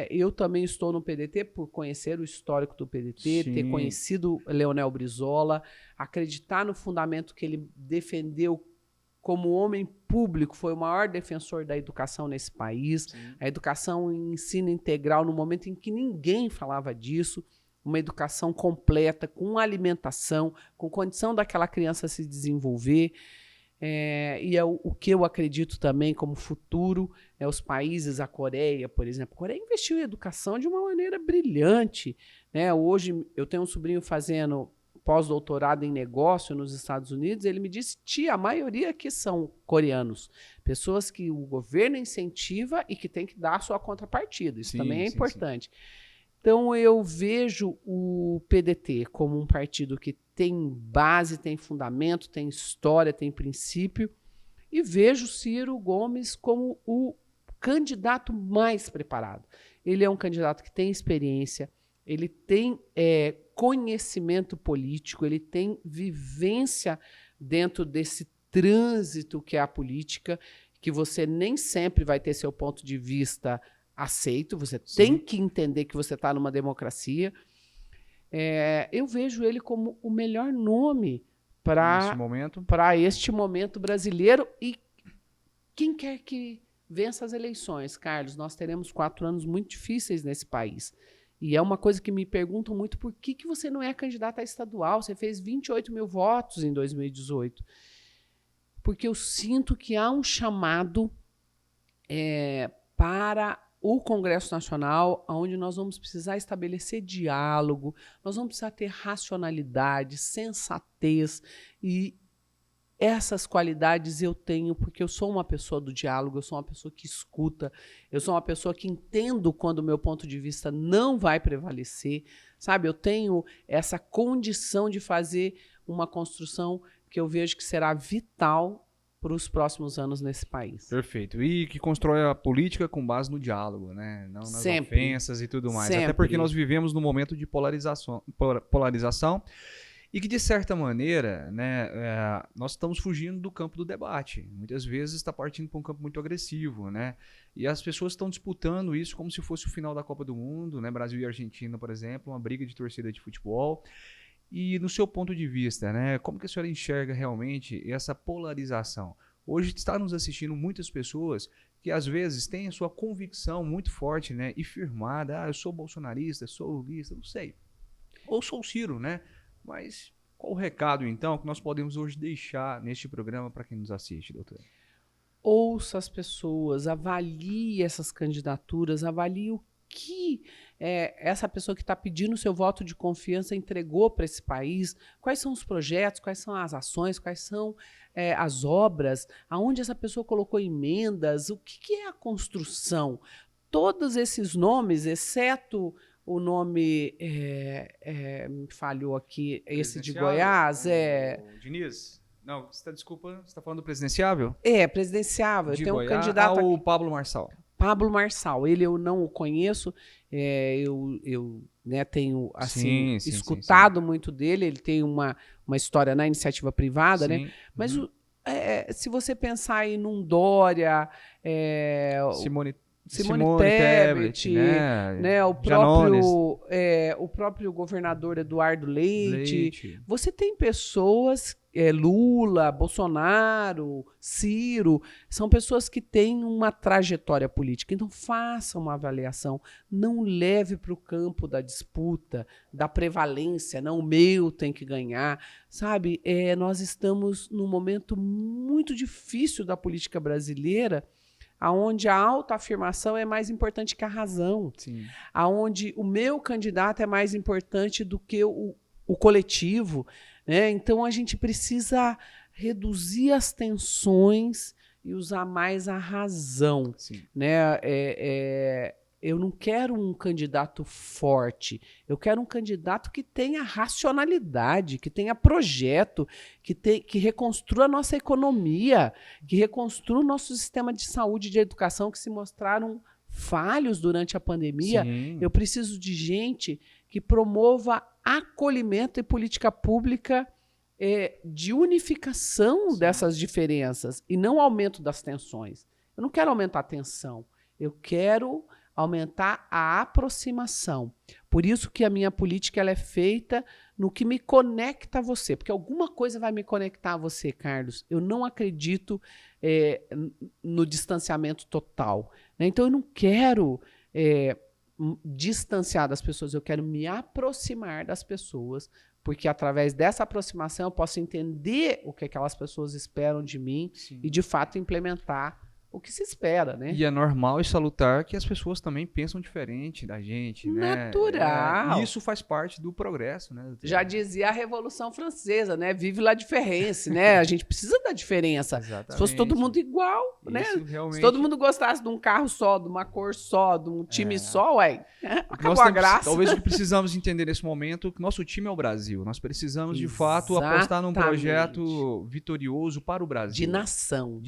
eu também estou no PDT por conhecer o histórico do PDT, ter conhecido Leonel Brizola, acreditar no fundamento que ele defendeu como homem público, foi o maior defensor da educação nesse país, a educação em ensino integral, no momento em que ninguém falava disso, uma educação completa, com alimentação, com condição daquela criança se desenvolver. E é o que eu acredito também como futuro, os países, a Coreia, por exemplo. A Coreia investiu em educação de uma maneira brilhante. Né? Hoje, eu tenho um sobrinho fazendo pós-doutorado em negócio nos Estados Unidos, ele me disse: tia, a maioria aqui são coreanos, pessoas que o governo incentiva e que tem que dar a sua contrapartida. Isso também é importante. Então, eu vejo o PDT como um partido que tem base, tem fundamento, tem história, tem princípio, e vejo Ciro Gomes como o candidato mais preparado. Ele é um candidato que tem experiência, ele tem conhecimento político, ele tem vivência dentro desse trânsito que é a política, que você nem sempre vai ter seu ponto de vista aceito, você tem que entender que você está numa democracia. Eu vejo ele como o melhor nome para este momento brasileiro. E quem quer que vença as eleições, Carlos, nós teremos 4 anos muito difíceis nesse país. E é uma coisa que me perguntam muito, por que você não é candidata a estadual? Você fez 28 mil votos em 2018. Porque eu sinto que há um chamado para o Congresso Nacional, onde nós vamos precisar estabelecer diálogo, nós vamos precisar ter racionalidade, sensatez, e essas qualidades eu tenho porque eu sou uma pessoa do diálogo, eu sou uma pessoa que escuta, eu sou uma pessoa que entendo quando o meu ponto de vista não vai prevalecer, sabe? Eu tenho essa condição de fazer uma construção que eu vejo que será vital para os próximos anos nesse país. Perfeito. E que constrói a política com base no diálogo, né? Não nas ofensas e tudo mais. Até porque nós vivemos num momento de polarização e que, de certa maneira, né, nós estamos fugindo do campo do debate. Muitas vezes está partindo para um campo muito agressivo, né? E as pessoas estão disputando isso como se fosse o final da Copa do Mundo, né? Brasil e Argentina, por exemplo, uma briga de torcida de futebol. E no seu ponto de vista, né, como que a senhora enxerga realmente essa polarização? Hoje está nos assistindo muitas pessoas que às vezes têm a sua convicção muito forte, né, e firmada. Eu sou bolsonarista, sou lulista, não sei. Ou sou Ciro, né? Mas qual o recado, então, que nós podemos hoje deixar neste programa para quem nos assiste, doutora? Ouça as pessoas, avalie essas candidaturas, avalie o que essa pessoa que está pedindo o seu voto de confiança entregou para esse país, quais são os projetos, quais são as ações, quais são as obras, aonde essa pessoa colocou emendas, o que é a construção. Todos esses nomes, exceto o nome, me falhou aqui, esse de Goiás, o Diniz? Não, desculpa, você está falando do presidenciável? Presidenciável. De tem um Goiás, candidato o Pablo Marçal. Pablo Marçal, ele eu não o conheço, eu tenho assim, escutado muito dele, ele tem uma história na iniciativa privada, né? Mas se você pensar aí num Dória, Simone Tebet, né? O próprio governador Eduardo Leite. Você tem pessoas, Lula, Bolsonaro, Ciro, são pessoas que têm uma trajetória política. Então, faça uma avaliação, não leve para o campo da disputa, da prevalência, não, o meu tem que ganhar, sabe? Nós estamos num momento muito difícil da política brasileira, aonde a autoafirmação é mais importante que a razão, aonde o meu candidato é mais importante do que o coletivo, né? Então a gente precisa reduzir as tensões e usar mais a razão, né? Eu não quero um candidato forte, eu quero um candidato que tenha racionalidade, que tenha projeto, que reconstrua a nossa economia, que reconstrua o nosso sistema de saúde e de educação, que se mostraram falhos durante a pandemia. Eu preciso de gente que promova acolhimento e política pública de unificação dessas diferenças e não aumento das tensões. Eu não quero aumentar a tensão, eu quero aumentar a aproximação. Por isso que a minha política ela é feita no que me conecta a você, porque alguma coisa vai me conectar a você, Carlos. Eu não acredito no distanciamento total, né? Então eu não quero distanciar das pessoas, eu quero me aproximar das pessoas, porque através dessa aproximação eu posso entender o que aquelas pessoas esperam de mim e de fato implementar o que se espera, né? E é normal e salutar que as pessoas também pensam diferente da gente, né? Natural. E isso faz parte do progresso, né? Já dizia a Revolução Francesa, né? Vive la diferença, né? A gente precisa da diferença. Exatamente. Se fosse todo mundo igual, né? Realmente... Se todo mundo gostasse de um carro só, de uma cor só, de um time só, acabou a graça. Talvez o que precisamos entender nesse momento é que nosso time é o Brasil. Nós precisamos, de fato, apostar num projeto vitorioso para o Brasil. De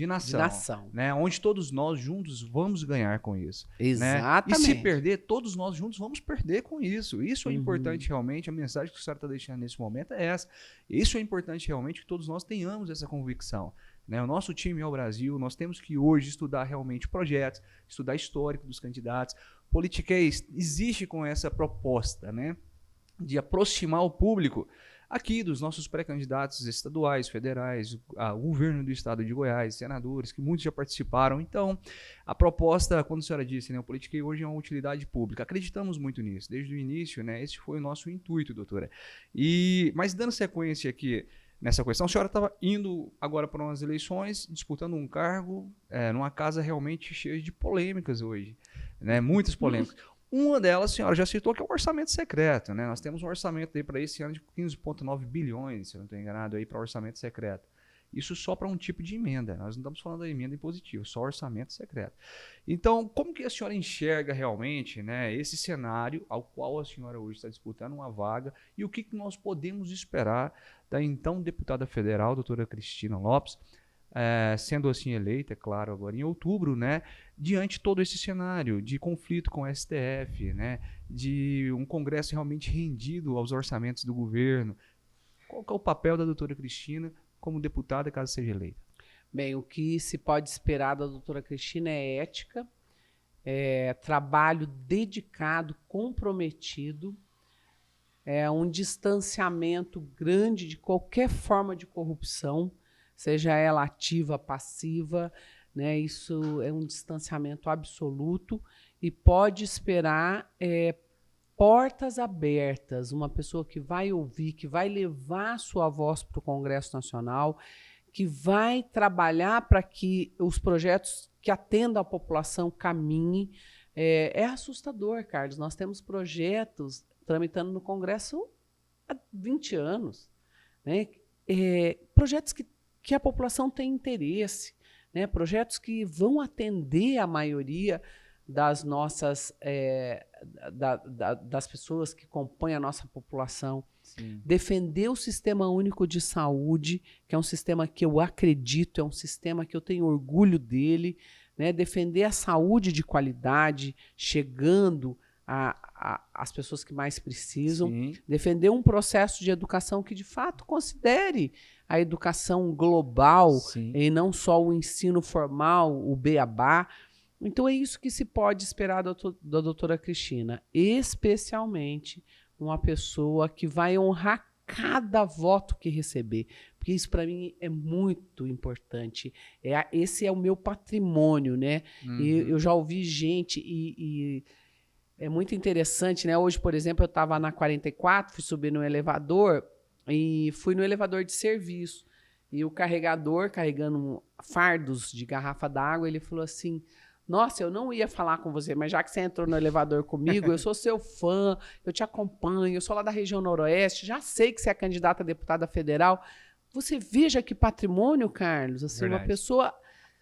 nação. Né? Onde onde todos nós juntos vamos ganhar com isso. Exatamente. Né? E se perder, todos nós juntos vamos perder com isso. Isso é importante realmente, a mensagem que o senhor está deixando nesse momento é essa. Isso é importante realmente que todos nós tenhamos essa convicção. Né? O nosso time é o Brasil, nós temos que hoje estudar realmente projetos, estudar histórico dos candidatos. Politiquês existe com essa proposta, né, de aproximar o público aqui dos nossos pré-candidatos estaduais, federais, o governo do estado de Goiás, senadores, que muitos já participaram. Então, a proposta, quando a senhora disse, né, o Politiquês hoje é uma utilidade pública. Acreditamos muito nisso, desde o início, né, esse foi o nosso intuito, doutora. Mas dando sequência aqui nessa questão, a senhora estava indo agora para umas eleições, disputando um cargo numa casa realmente cheia de polêmicas hoje, né, muitas polêmicas. Uma delas, a senhora já citou, que é o orçamento secreto, né? Nós temos um orçamento aí para esse ano de 15,9 bilhões, se eu não estou enganado, aí para orçamento secreto. Isso só para um tipo de emenda. Nós não estamos falando da emenda impositiva, só orçamento secreto. Então, como que a senhora enxerga realmente, né, esse cenário ao qual a senhora hoje está disputando uma vaga e o que nós podemos esperar da então deputada federal, doutora Cristina Lopes, sendo assim eleita, é claro, agora em outubro, né, diante de todo esse cenário de conflito com o STF, né, de um Congresso realmente rendido aos orçamentos do governo. Qual que é o papel da doutora Cristina como deputada, caso seja eleita? Bem, o que se pode esperar da doutora Cristina é ética, trabalho dedicado, comprometido, um distanciamento grande de qualquer forma de corrupção, seja ela ativa, passiva, né? Isso é um distanciamento absoluto e pode esperar portas abertas, uma pessoa que vai ouvir, que vai levar a sua voz para o Congresso Nacional, que vai trabalhar para que os projetos que atendam a população caminhem. É assustador, Carlos. Nós temos projetos tramitando no Congresso há 20 anos, né? Projetos que a população tem interesse, né? Projetos que vão atender a maioria das nossas das pessoas que compõem a nossa população. Sim. Defender o Sistema Único de Saúde, que é um sistema que eu acredito, é um sistema que eu tenho orgulho dele, né? Defender a saúde de qualidade, chegando às pessoas que mais precisam. Sim. Defender um processo de educação que, de fato, considere a educação global. Sim. E não só o ensino formal, o beabá. Então, é isso que se pode esperar da doutora Cristina, especialmente uma pessoa que vai honrar cada voto que receber, porque isso para mim é muito importante. Esse é o meu patrimônio, né? Uhum. E eu já ouvi gente e é muito interessante, né? Hoje, por exemplo, eu estava na 44, fui subir no elevador e fui no elevador de serviço. E o carregador, carregando fardos de garrafa d'água, ele falou assim: nossa, eu não ia falar com você, mas já que você entrou no elevador comigo, eu sou seu fã, eu te acompanho, eu sou lá da região noroeste, já sei que você é candidata a deputada federal. Você veja que patrimônio, Carlos, assim, uma pessoa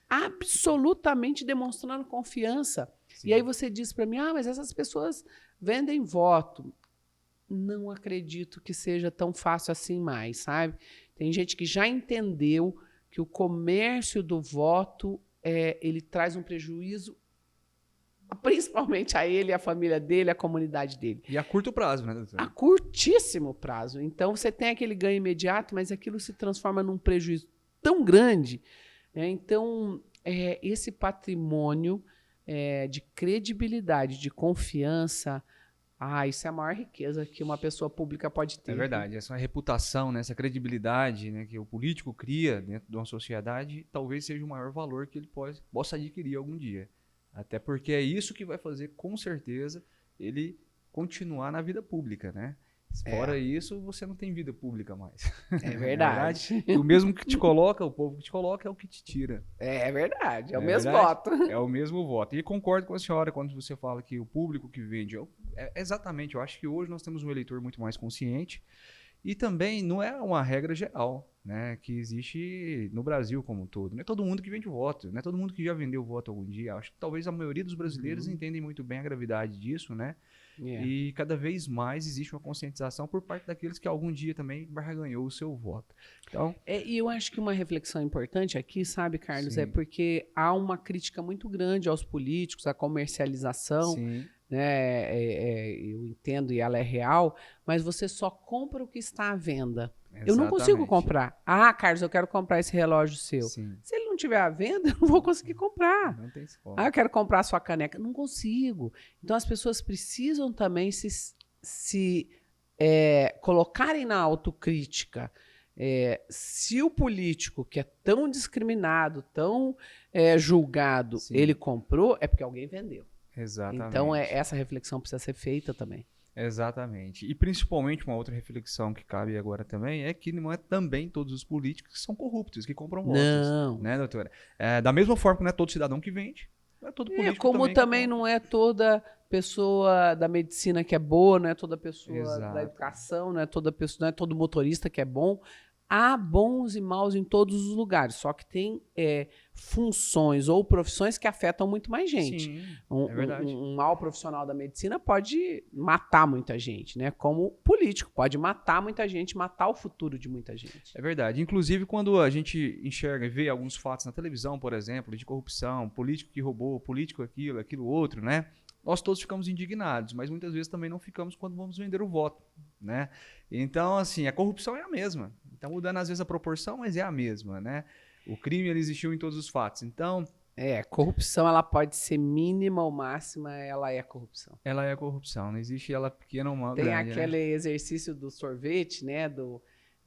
absolutamente demonstrando confiança. Sim. E aí você diz para mim, mas essas pessoas vendem voto. Não acredito que seja tão fácil assim mais, sabe? Tem gente que já entendeu que o comércio do voto ele traz um prejuízo principalmente a ele, a família dele, a comunidade dele. E a curto prazo, né, doutora? A curtíssimo prazo. Então, você tem aquele ganho imediato, mas aquilo se transforma num prejuízo tão grande. Né? Então, esse patrimônio de credibilidade, de confiança, isso é a maior riqueza que uma pessoa pública pode ter. É verdade. Essa reputação, né, essa credibilidade, né, que o político cria dentro de uma sociedade, talvez seja o maior valor que ele possa adquirir algum dia. Até porque é isso que vai fazer, com certeza, ele continuar na vida pública, né? Fora isso, você não tem vida pública mais. É verdade. E o mesmo que te coloca, o povo que te coloca é o que te tira. É verdade, é o mesmo voto. É o mesmo voto. E concordo com a senhora quando você fala que o público que vende... exatamente, eu acho que hoje nós temos um eleitor muito mais consciente e também não é uma regra geral, né, que existe no Brasil como um todo. Não é todo mundo que vende voto, não é todo mundo que já vendeu voto algum dia. Acho que talvez a maioria dos brasileiros entendem muito bem a gravidade disso, né? E cada vez mais existe uma conscientização por parte daqueles que algum dia também barganhou o seu voto. Então, e eu acho que uma reflexão importante aqui, sabe, Carlos, é porque há uma crítica muito grande aos políticos, à comercialização, né? Eu entendo e ela é real, mas você só compra o que está à venda. Eu não consigo comprar. Ah, Carlos, eu quero comprar esse relógio seu. Se ele não tiver à venda, eu não vou conseguir comprar. Não tem como. Ah, eu quero comprar a sua caneca. Não consigo. Então, as pessoas precisam também se colocarem na autocrítica. Se o político, que é tão discriminado, tão julgado, ele comprou, é porque alguém vendeu. Exatamente. Então, essa reflexão precisa ser feita também. Exatamente. E principalmente uma outra reflexão que cabe agora também é que não é também todos os políticos que são corruptos, que compram votos. Não. Né, doutora? Da mesma forma que não é todo cidadão que vende, não é todo político como também não é toda pessoa da medicina que é boa, não é toda pessoa da educação, não é toda pessoa, não é todo motorista que é bom. Há bons e maus em todos os lugares, só que tem funções ou profissões que afetam muito mais gente. Sim, é verdade. Um mau profissional da medicina pode matar muita gente, né? Como político, pode matar muita gente, matar o futuro de muita gente. É verdade. Inclusive, quando a gente enxerga e vê alguns fatos na televisão, por exemplo, de corrupção, político que roubou, político aquilo outro, né? Nós todos ficamos indignados, mas muitas vezes também não ficamos quando vamos vender o voto, né? Então, assim, a corrupção é a mesma. Está mudando às vezes a proporção, mas é a mesma, né? O crime ele existiu em todos os fatos. Então, corrupção ela pode ser mínima ou máxima, ela é corrupção. Ela é corrupção, não existe ela pequena ou grande. Tem aquele exercício do sorvete, né?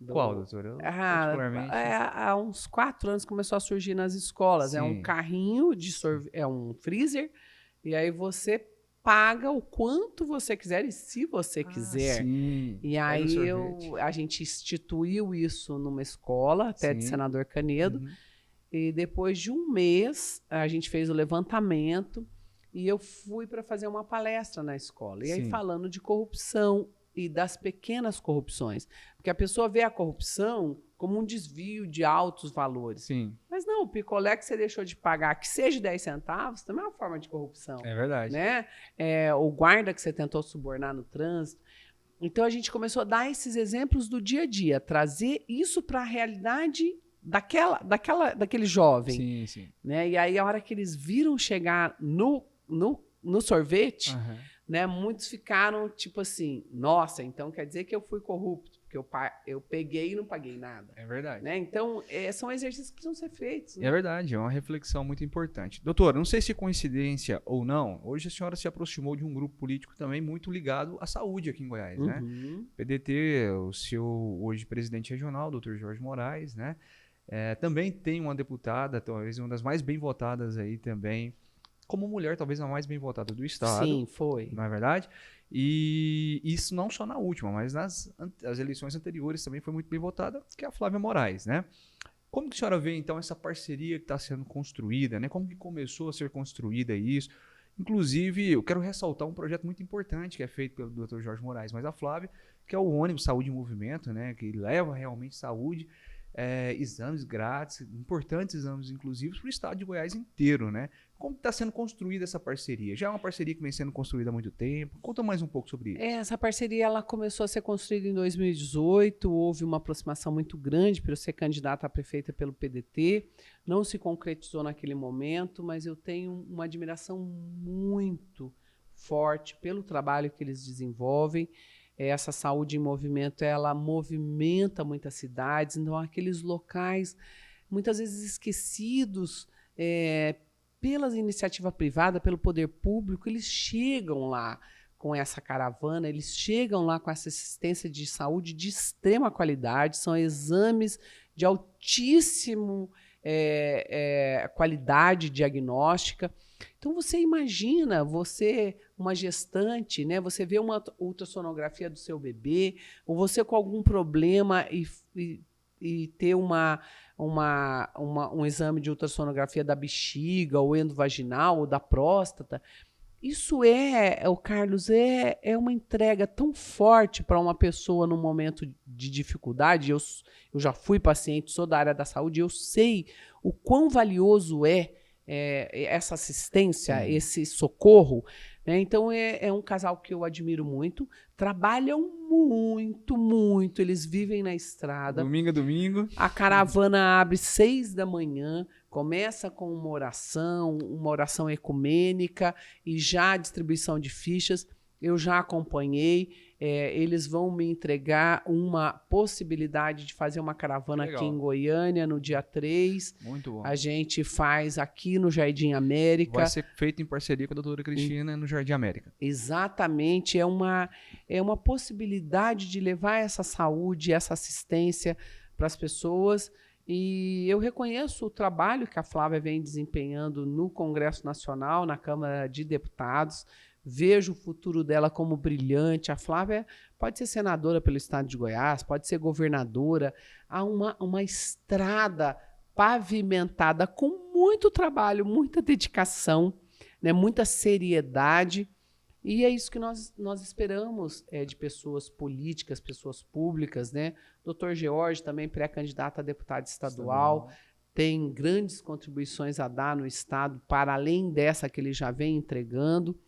Qual, doutor? Particularmente. Há uns 4 anos começou a surgir nas escolas. Sim. É um carrinho de sorvete, é um freezer, e aí você paga o quanto você quiser e se você quiser. Sim. E aí a gente instituiu isso numa escola, até de Senador Canedo, e depois de um mês a gente fez o levantamento e eu fui para fazer uma palestra na escola. E aí falando de corrupção e das pequenas corrupções. Porque a pessoa vê a corrupção como um desvio de altos valores. Sim. Mas não, o picolé que você deixou de pagar, que seja 10 centavos, também é uma forma de corrupção. É verdade. Né? O guarda que você tentou subornar no trânsito. Então, a gente começou a dar esses exemplos do dia a dia, trazer isso para a realidade daquele jovem. Sim, sim. Né? E aí, a hora que eles viram chegar no sorvete, né, muitos ficaram tipo assim, nossa, então quer dizer que eu fui corrupto, porque eu peguei e não paguei nada. É verdade. Né? Então, são exercícios que precisam ser feitos. Né? É verdade, é uma reflexão muito importante. Doutora, não sei se coincidência ou não, hoje a senhora se aproximou de um grupo político também muito ligado à saúde aqui em Goiás, né? PDT, o seu hoje presidente regional, doutor Jorge Moraes, né? Também tem uma deputada, talvez uma das mais bem votadas aí também, como mulher, talvez a mais bem votada do estado. Sim, foi. Não é verdade? E isso não só na última, mas nas eleições anteriores também foi muito bem votada, que é a Flávia Moraes, né? Como que a senhora vê, então, essa parceria que está sendo construída, né? Como que começou a ser construída isso? Inclusive, eu quero ressaltar um projeto muito importante que é feito pelo Dr. Jorge Moraes, mas a Flávia, que é o ônibus Saúde em Movimento, né? Que leva realmente saúde, exames grátis, importantes exames inclusivos para o estado de Goiás inteiro, né? Como está sendo construída essa parceria? Já é uma parceria que vem sendo construída há muito tempo. Conta mais um pouco sobre isso. Essa parceria ela começou a ser construída em 2018, houve uma aproximação muito grande para eu ser candidata a prefeita pelo PDT, não se concretizou naquele momento, mas eu tenho uma admiração muito forte pelo trabalho que eles desenvolvem. Essa saúde em movimento, ela movimenta muitas cidades, então aqueles locais muitas vezes esquecidos pela iniciativa privada, pelo poder público, eles chegam lá com essa caravana, eles chegam lá com essa assistência de saúde de extrema qualidade, são exames de altíssimo qualidade diagnóstica. Então, você imagina, uma gestante, né, você vê uma ultrassonografia do seu bebê, ou você com algum problema e ter um exame de ultrassonografia da bexiga, ou endovaginal, ou da próstata. Isso Carlos, é uma entrega tão forte para uma pessoa num momento de dificuldade. Eu já fui paciente, sou da área da saúde, eu sei o quão valioso essa assistência, esse socorro, né? Então, é um casal que eu admiro muito. Trabalham muito, muito. Eles vivem na estrada. Domingo a domingo. A caravana abre 6 da manhã, começa com uma oração ecumênica e já a distribuição de fichas. Eu já acompanhei. Eles vão me entregar uma possibilidade de fazer uma caravana aqui em Goiânia no dia 3. Muito bom. A gente faz aqui no Jardim América. Vai ser feito em parceria com a doutora Cristina no Jardim América. Exatamente. É uma possibilidade de levar essa saúde, essa assistência para as pessoas. E eu reconheço o trabalho que a Flávia vem desempenhando no Congresso Nacional, na Câmara de Deputados. Vejo o futuro dela como brilhante. A Flávia pode ser senadora pelo estado de Goiás, pode ser governadora. Há uma estrada pavimentada com muito trabalho, muita dedicação, né, muita seriedade. E é isso que nós esperamos de pessoas políticas, pessoas públicas, né? Dr. George, também pré-candidato a deputado estadual, tem grandes contribuições a dar no estado, para além dessa que ele já vem entregando.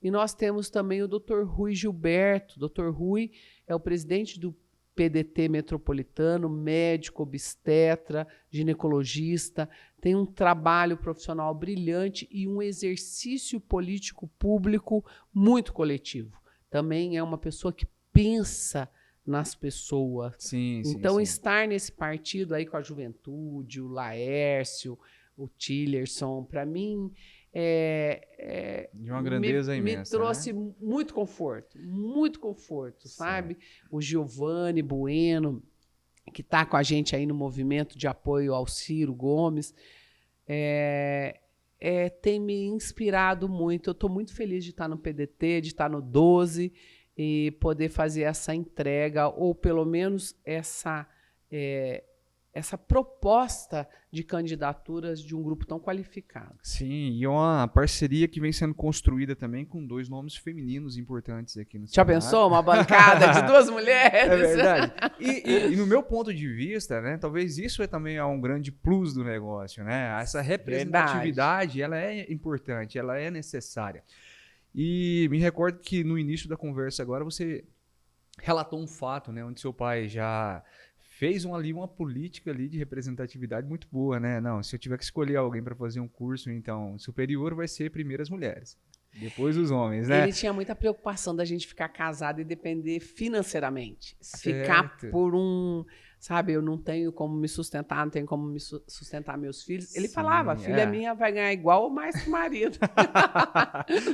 E nós temos também o Dr. Rui Gilberto. Dr. Rui é o presidente do PDT metropolitano, médico, obstetra, ginecologista, tem um trabalho profissional brilhante e um exercício político público muito coletivo. Também é uma pessoa que pensa nas pessoas. Sim, então, sim. Estar nesse partido aí com a juventude, o Laércio, o Tillerson, para mim... de uma grandeza imensa. Me trouxe muito conforto, sabe? O Giovanni Bueno, que está com a gente aí no movimento de apoio ao Ciro Gomes, tem me inspirado muito. Eu estou muito feliz de estar no PDT, de estar no 12 e poder fazer essa entrega, ou pelo menos essa proposta de candidaturas de um grupo tão qualificado. Sim, e uma parceria que vem sendo construída também com 2 nomes femininos importantes aqui no Ceará. Já pensou? Uma bancada de 2 mulheres? É verdade. E no meu ponto de vista, né, talvez isso também é um grande plus do negócio, né? Essa representatividade, ela é importante, ela é necessária. E me recordo que no início da conversa agora você relatou um fato, né, onde seu pai já fez uma política ali de representatividade muito boa, né? Não, se eu tiver que escolher alguém para fazer um curso, então, superior, vai ser primeiro as mulheres, depois os homens, né? Ele tinha muita preocupação da gente ficar casado e depender financeiramente. Certo. Ficar por sabe, eu não tenho como me sustentar, não tenho como sustentar meus filhos. Ele falava, a filha minha vai ganhar igual ou mais que o marido.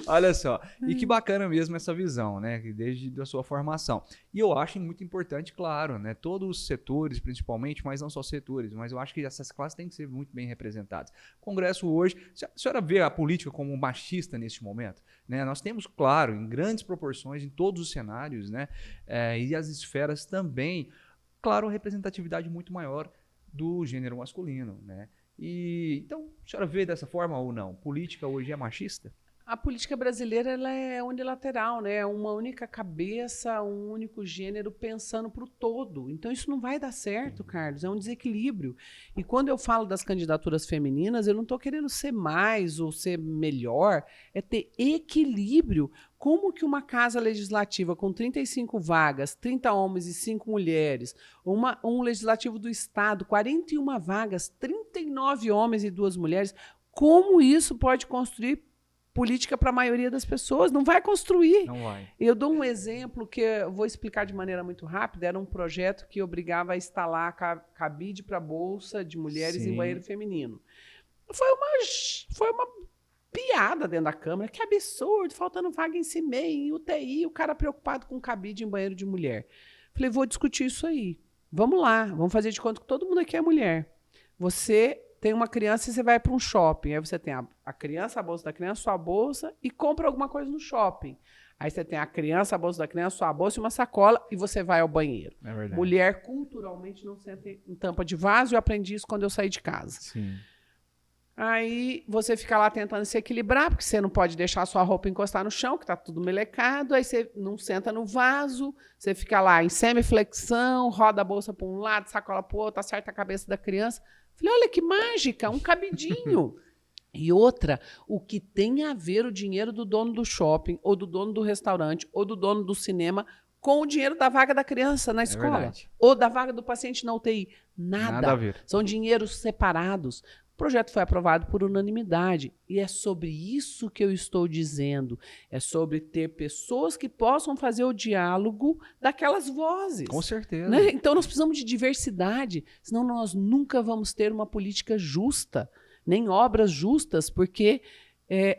Olha só, e que bacana mesmo essa visão, né? Desde a sua formação. E eu acho muito importante, claro, né? Todos os setores, principalmente, mas não só setores, mas eu acho que essas classes têm que ser muito bem representadas. O Congresso hoje, a senhora vê a política como machista neste momento? Né? Nós temos, claro, em grandes proporções, em todos os cenários, né? E as esferas também, claro, uma representatividade muito maior do gênero masculino, né? E então, a senhora vê dessa forma ou não? Política hoje é machista? A política brasileira ela é unilateral, né? É uma única cabeça, um único gênero pensando para o todo. Então isso não vai dar certo, Carlos. É um desequilíbrio. E quando eu falo das candidaturas femininas, eu não estou querendo ser mais ou ser melhor. É ter equilíbrio. Como que uma casa legislativa com 35 vagas, 30 homens e 5 mulheres, um legislativo do Estado, 41 vagas, 39 homens e 2 mulheres, como isso pode construir política para a maioria das pessoas? Não vai construir. Não vai. Eu dou um exemplo que eu vou explicar de maneira muito rápida. Era um projeto que obrigava a instalar cabide para bolsa de mulheres em banheiro feminino. Foi uma piada dentro da Câmara. Que absurdo, faltando vaga em CIMEI, em UTI, o cara preocupado com cabide em banheiro de mulher. Falei, vou discutir isso aí. Vamos lá, vamos fazer de conta que todo mundo aqui é mulher. Você tem uma criança e você vai para um shopping. Aí você tem a criança, a bolsa da criança, sua bolsa e compra alguma coisa no shopping. Aí você tem a criança, a bolsa da criança, sua bolsa e uma sacola e você vai ao banheiro. É verdade. Mulher, culturalmente, não senta em tampa de vaso. Eu aprendi isso quando eu saí de casa. Sim. Aí você fica lá tentando se equilibrar, porque você não pode deixar a sua roupa encostar no chão, que está tudo melecado. Aí você não senta no vaso, você fica lá em semiflexão, roda a bolsa para um lado, sacola para o outro, acerta a cabeça da criança. Falei, olha que mágica, um cabidinho. E outra, o que tem a ver o dinheiro do dono do shopping, ou do dono do restaurante, ou do dono do cinema, com o dinheiro da vaga da criança na escola? Verdade. Ou da vaga do paciente na UTI? Nada a ver. São dinheiros separados. O projeto foi aprovado por unanimidade. E é sobre isso que eu estou dizendo. É sobre ter pessoas que possam fazer o diálogo daquelas vozes. Com certeza. Né? Então, nós precisamos de diversidade, senão nós nunca vamos ter uma política justa, nem obras justas, porque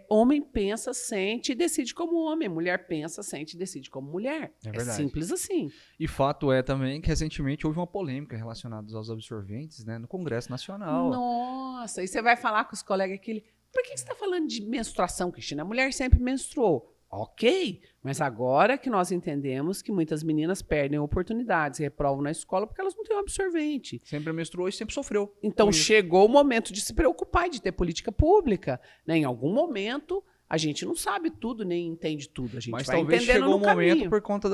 homem pensa, sente e decide como homem, mulher pensa, sente e decide como mulher. É verdade. Simples assim. E fato é também que recentemente houve uma polêmica relacionada aos absorventes, né, no Congresso Nacional. Nossa, e você vai falar com os colegas aquele. Por que você está falando de menstruação, Cristina? A mulher sempre menstruou. Ok, mas agora que nós entendemos que muitas meninas perdem oportunidades, reprovam na escola porque elas não têm um absorvente. Sempre menstruou e sempre sofreu. Então chegou o momento de se preocupar, de ter política pública. Né? Em algum momento, a gente não sabe tudo, nem entende tudo. A gente Mas vai talvez entendendo chegou no o momento caminho. por conta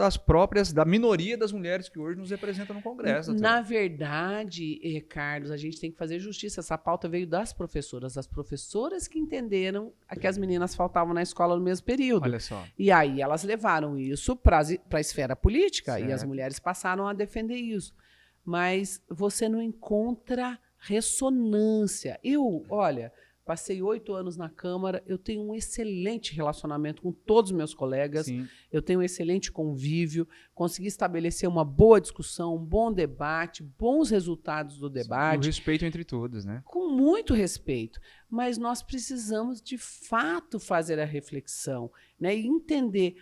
da minoria das mulheres que hoje nos representam no Congresso. Na verdade, Carlos, a gente tem que fazer justiça. Essa pauta veio das professoras que entenderam que as meninas faltavam na escola no mesmo período. Olha só. E aí elas levaram isso para a esfera política, Certo. e as mulheres passaram a defender isso. Mas você não encontra ressonância. Olha, passei 8 anos na Câmara, eu tenho um excelente relacionamento com todos os meus colegas, Sim. eu tenho um excelente convívio, consegui estabelecer uma boa discussão, um bom debate, bons resultados do debate. E o respeito entre todos, né? Com muito respeito. Mas nós precisamos, de fato, fazer a reflexão, né? E entender,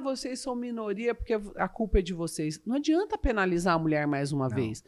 vocês são minoria porque a culpa é de vocês. Não adianta penalizar a mulher mais uma vez.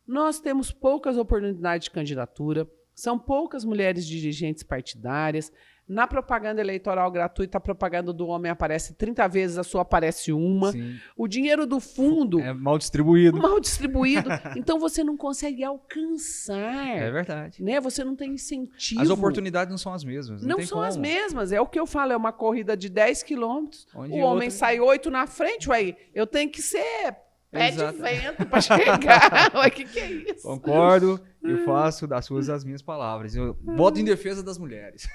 Nós temos poucas oportunidades de candidatura, são poucas mulheres dirigentes partidárias. Na propaganda eleitoral gratuita, a propaganda do homem aparece 30 vezes, a sua aparece uma. Sim. O dinheiro do fundo... É mal distribuído. Mal distribuído. Então, você não consegue alcançar. É verdade. Né? Você não tem incentivo. As oportunidades não são as mesmas. Não tem são como. as mesmas. É o que eu falo, é uma corrida de 10 quilômetros. O homem sai 8 na frente, ué, eu tenho que ser... Pé de vento para chegar. O que é isso? Concordo e faço das suas as minhas palavras. Eu voto em defesa das mulheres.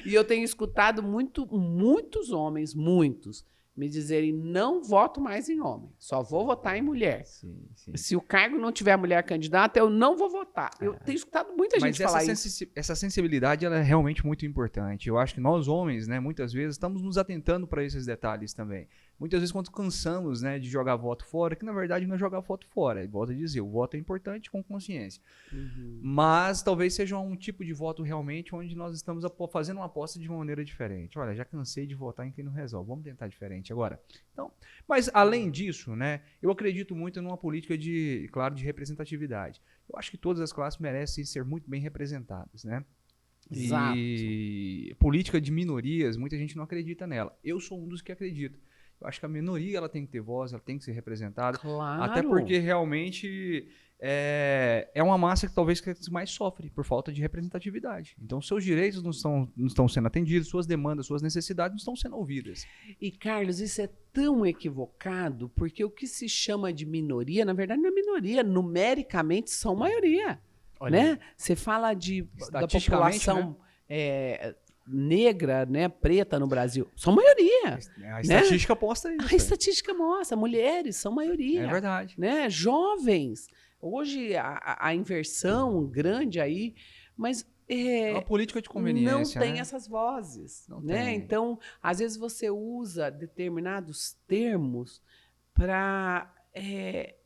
E eu tenho escutado muitos homens, me dizerem, não voto mais em homem, só vou votar em mulher. Sim. Se o cargo não tiver mulher candidata, eu não vou votar. Eu tenho escutado muita gente falar isso. Essa sensibilidade ela é realmente muito importante. Eu acho que nós homens, né, muitas vezes, estamos nos atentando para esses detalhes também. Muitas vezes, quando cansamos, né, de jogar voto fora, que na verdade não é jogar voto fora. Volto a dizer, o voto é importante com consciência. Mas talvez seja um tipo de voto realmente onde nós estamos fazendo uma aposta de uma maneira diferente. Olha, já cansei de votar em quem não resolve. Vamos tentar diferente agora. Então, mas além disso, né, eu acredito muito numa política de representatividade. Eu acho que todas as classes merecem ser muito bem representadas, né? Exato. E política de minorias, muita gente não acredita nela. Eu sou um dos que acredita. Eu acho que a minoria ela tem que ter voz, ela tem que ser representada. Claro. Até porque realmente é uma massa que talvez mais sofre por falta de representatividade. Então, seus direitos não estão sendo atendidos, suas demandas, suas necessidades não estão sendo ouvidas. E, Carlos, isso é tão equivocado, porque o que se chama de minoria, na verdade, não é minoria. Numericamente, são maioria. Né? Você fala da população... Né? Negra, né, preta no Brasil, são maioria. A estatística aposta isso. A estatística mostra, mulheres são maioria. É verdade. Né? Jovens. Hoje a inversão grande aí, mas é uma política de conveniência. Não tem essas vozes. Não né? tem. Então, às vezes você usa determinados termos para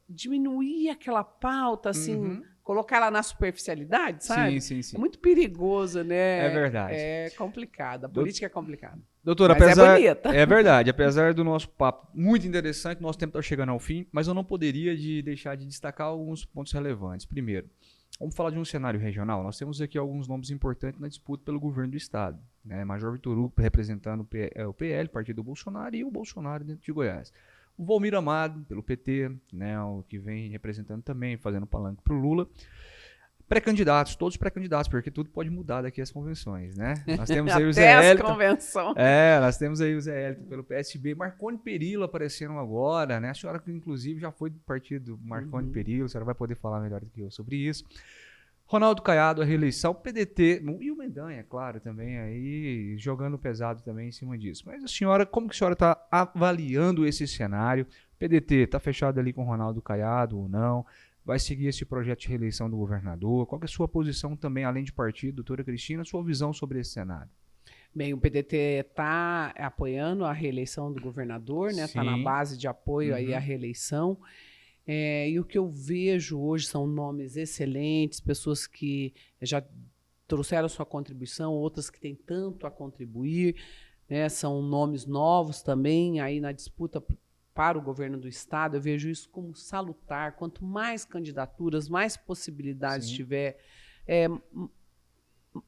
diminuir aquela pauta, assim, colocar ela na superficialidade, sabe? Sim. É muito perigoso, né? É verdade. É complicado. A política é complicada. Doutora, mas é bonita. É verdade. Apesar do nosso papo muito interessante, nosso tempo está chegando ao fim, mas eu não poderia deixar de destacar alguns pontos relevantes. Primeiro, vamos falar de um cenário regional. Nós temos aqui alguns nomes importantes na disputa pelo governo do Estado. Né? Major Vitor Hugo representando o PL, partido do Bolsonaro, e o Bolsonaro dentro de Goiás. O Valmir Amado, pelo PT, né, o que vem representando também, fazendo palanque para o Lula. Pré-candidatos, todos pré-candidatos, porque tudo pode mudar daqui às convenções, né? Nós temos aí o Zé Hélito. Nós temos aí o Zé Hélito pelo PSB. Marconi Perillo aparecendo agora, né? A senhora, que inclusive, já foi do partido Marconi Perillo, a senhora vai poder falar melhor do que eu sobre isso. Ronaldo Caiado, a reeleição, PDT, e o Mendanha, claro, também aí jogando pesado também em cima disso. Mas a senhora, como que a senhora está avaliando esse cenário? O PDT está fechado ali com o Ronaldo Caiado ou não? Vai seguir esse projeto de reeleição do governador? Qual que é a sua posição também, além de partido, doutora Cristina, sua visão sobre esse cenário? Bem, o PDT está apoiando a reeleição do governador, né? Está na base de apoio aí à reeleição. E o que eu vejo hoje são nomes excelentes, pessoas que já trouxeram sua contribuição, outras que têm tanto a contribuir, né? São nomes novos também aí na disputa para o governo do estado. Eu vejo isso como salutar. Quanto mais candidaturas, mais possibilidades tiver,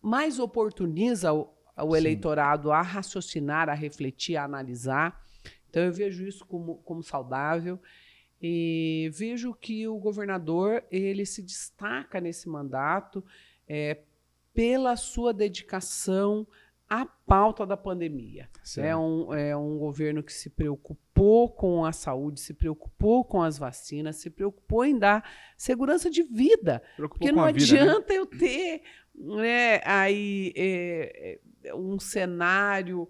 mais oportuniza o eleitorado a raciocinar, a refletir, a analisar. Então eu vejo isso como saudável. E vejo que o governador ele se destaca nesse mandato pela sua dedicação à pauta da pandemia. É um governo que se preocupou com a saúde, se preocupou com as vacinas, se preocupou em dar segurança de vida. Porque não adianta eu ter um cenário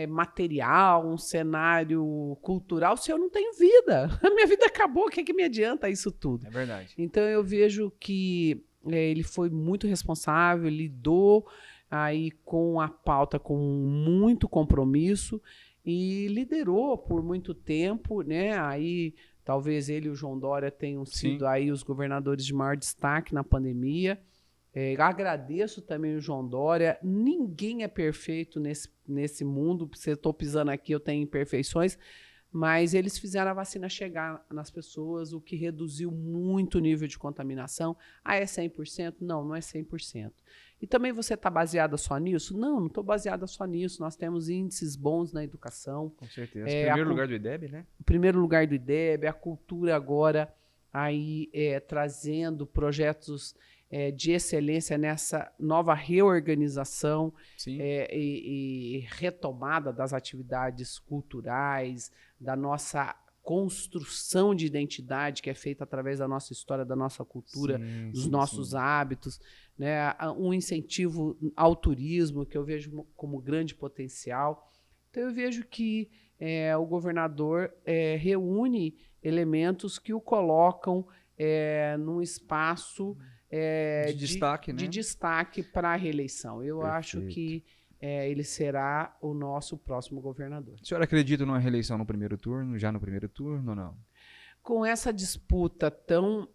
material, um cenário cultural, se eu não tenho vida. A minha vida acabou, o que me adianta isso tudo? É verdade. Então eu vejo que ele foi muito responsável, lidou aí com a pauta com muito compromisso e liderou por muito tempo, né? Aí talvez ele e o João Dória tenham sido aí os governadores de maior destaque na pandemia. Agradeço também o João Dória. Ninguém é perfeito nesse mundo. Se eu estou pisando aqui, eu tenho imperfeições. Mas eles fizeram a vacina chegar nas pessoas, o que reduziu muito o nível de contaminação. É 100%? Não é 100%. E também você está baseada só nisso? Não estou baseada só nisso. Nós temos índices bons na educação. Com certeza. Primeiro lugar do IDEB, né? O primeiro lugar do IDEB, a cultura agora aí trazendo projetos de excelência nessa nova reorganização e retomada das atividades culturais, da nossa construção de identidade que é feita através da nossa história, da nossa cultura, dos nossos hábitos, né? Um incentivo ao turismo que eu vejo como grande potencial. Então eu vejo que o governador reúne elementos que o colocam num espaço de destaque para a reeleição. Eu acho que ele será o nosso próximo governador. A senhora acredita numa reeleição no primeiro turno, já no primeiro turno ou não? Com essa disputa tão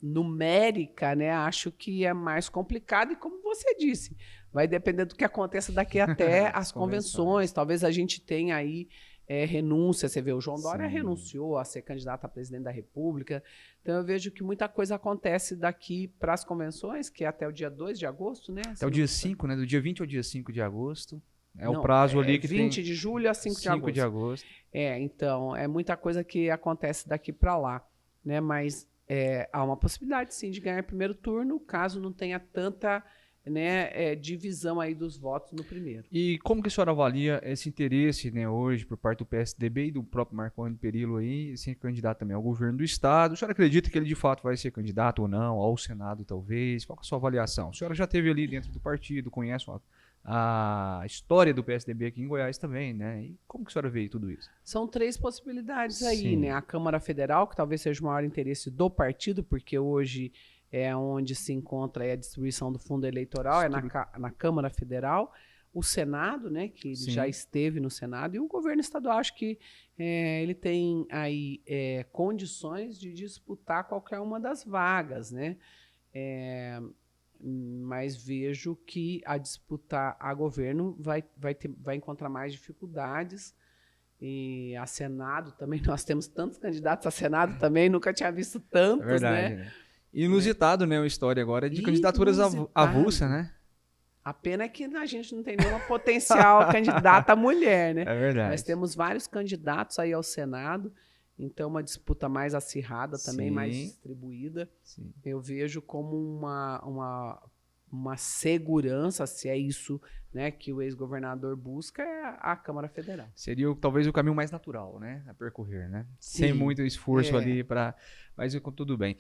numérica, né, acho que é mais complicado e, como você disse, vai depender do que aconteça daqui até as convenções. Talvez a gente tenha aí renúncia. Você vê, o João Dória renunciou a ser candidato a presidente da República. Então eu vejo que muita coisa acontece daqui para as convenções, que é até o dia 2 de agosto, né? Até o dia 5, né? Do dia 20 ao dia 5 de agosto. O prazo ali que 20 tem... de julho a 5 de agosto. 5 de agosto. Então, é muita coisa que acontece daqui para lá, né? Mas há uma possibilidade, sim, de ganhar primeiro turno, caso não tenha tanta divisão aí dos votos no primeiro. E como que a senhora avalia esse interesse, né, hoje por parte do PSDB e do próprio Marconi Perillo aí, ser candidato também ao governo do estado? A senhora acredita que ele de fato vai ser candidato ou não, ao Senado talvez? Qual que é a sua avaliação? A senhora já esteve ali dentro do partido, conhece a história do PSDB aqui em Goiás também, né? E como que a senhora vê tudo isso? São 3 possibilidades aí, né? A Câmara Federal, que talvez seja o maior interesse do partido, porque hoje é onde se encontra a distribuição do fundo eleitoral, na Câmara Federal. O Senado, né, que ele já esteve no Senado, e o governo estadual, acho que ele tem aí condições de disputar qualquer uma das vagas, né? Mas vejo que a disputa a governo vai encontrar mais dificuldades. E a Senado também, nós temos tantos candidatos a Senado também, nunca tinha visto tantos, verdade, né? Inusitado, né? A história agora de candidaturas avulsas, né? A pena é que a gente não tem nenhuma potencial candidata mulher, né? É verdade. Nós temos vários candidatos aí ao Senado, então uma disputa mais acirrada também, mais distribuída. Eu vejo como uma segurança, se é isso, né, que o ex-governador busca, é a Câmara Federal. Seria talvez o caminho mais natural, né? A percorrer, né? Sem muito esforço ali para... Mas tudo bem.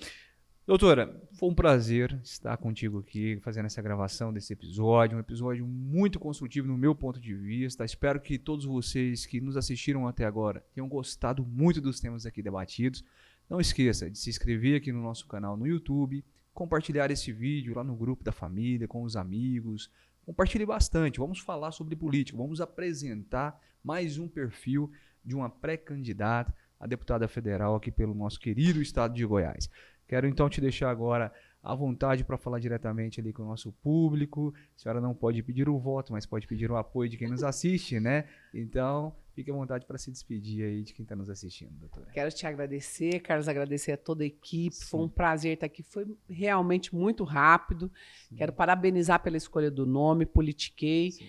Doutora, foi um prazer estar contigo aqui, fazendo essa gravação desse episódio, um episódio muito construtivo no meu ponto de vista. Espero que todos vocês que nos assistiram até agora tenham gostado muito dos temas aqui debatidos. Não esqueça de se inscrever aqui no nosso canal no YouTube, compartilhar esse vídeo lá no grupo da família, com os amigos. Compartilhe bastante, vamos falar sobre política, vamos apresentar mais um perfil de uma pré-candidata a deputada federal aqui pelo nosso querido estado de Goiás. Quero então te deixar agora à vontade para falar diretamente ali com o nosso público. A senhora não pode pedir o voto, mas pode pedir o apoio de quem nos assiste, né? Então, fique à vontade para se despedir aí de quem está nos assistindo, doutora. Quero te agradecer, Carlos, agradecer a toda a equipe. Sim. Foi um prazer estar aqui. Foi realmente muito rápido. Sim. Quero parabenizar pela escolha do nome, Politiquei. Sim.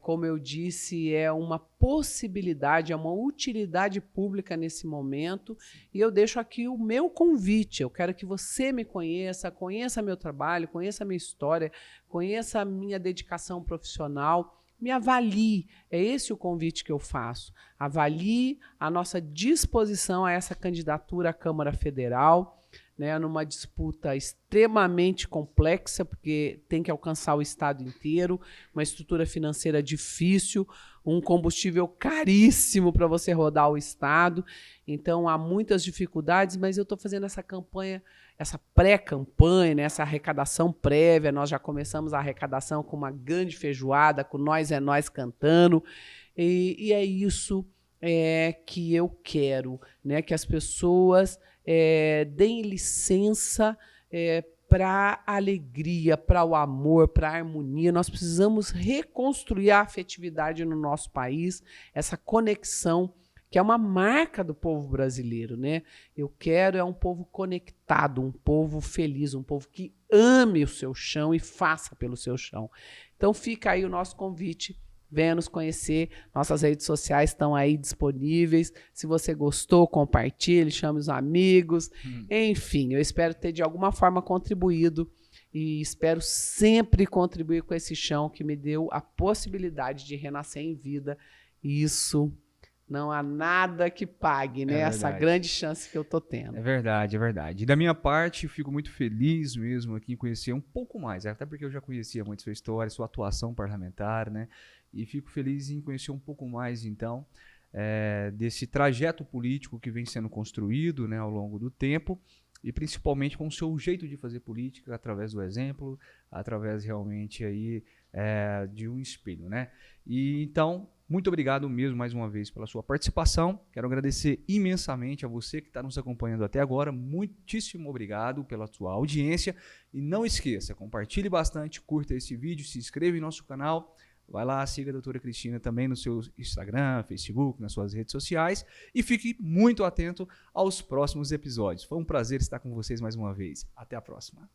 Como eu disse, é uma possibilidade, é uma utilidade pública nesse momento. E eu deixo aqui o meu convite. Eu quero que você me conheça, conheça meu trabalho, conheça a minha história, conheça a minha dedicação profissional. Me avalie, é esse o convite que eu faço. Avalie a nossa disposição a essa candidatura à Câmara Federal, né, numa disputa extremamente complexa, porque tem que alcançar o Estado inteiro, uma estrutura financeira difícil, um combustível caríssimo para você rodar o Estado. Então, há muitas dificuldades, mas eu estou fazendo essa campanha, essa pré-campanha, né, essa arrecadação prévia. Nós já começamos a arrecadação com uma grande feijoada, com Nós é Nós cantando, e é isso que eu quero, né, que as pessoas deem licença para a alegria, para o amor, para a harmonia. Nós precisamos reconstruir a afetividade no nosso país, essa conexão, que é uma marca do povo brasileiro, né? Eu quero um povo conectado, um povo feliz, um povo que ame o seu chão e faça pelo seu chão. Então fica aí o nosso convite. Venha nos conhecer, nossas redes sociais estão aí disponíveis. Se você gostou, compartilhe, chame os amigos. Enfim, eu espero ter de alguma forma contribuído e espero sempre contribuir com esse chão que me deu a possibilidade de renascer em vida. E isso não há nada que pague, né? Essa grande chance que eu estou tendo. É verdade, é verdade. E da minha parte, eu fico muito feliz mesmo aqui em conhecer um pouco mais, até porque eu já conhecia muito sua história, sua atuação parlamentar, né? E fico feliz em conhecer um pouco mais, então, desse trajeto político que vem sendo construído, né, ao longo do tempo, e principalmente com o seu jeito de fazer política, através do exemplo, através realmente aí, de um espelho, né? E então, muito obrigado mesmo mais uma vez pela sua participação. Quero agradecer imensamente a você que está nos acompanhando até agora. Muitíssimo obrigado pela sua audiência. E não esqueça, compartilhe bastante, curta esse vídeo, se inscreva em nosso canal. Vai lá, siga a doutora Cristina também no seu Instagram, Facebook, nas suas redes sociais. E fique muito atento aos próximos episódios. Foi um prazer estar com vocês mais uma vez. Até a próxima.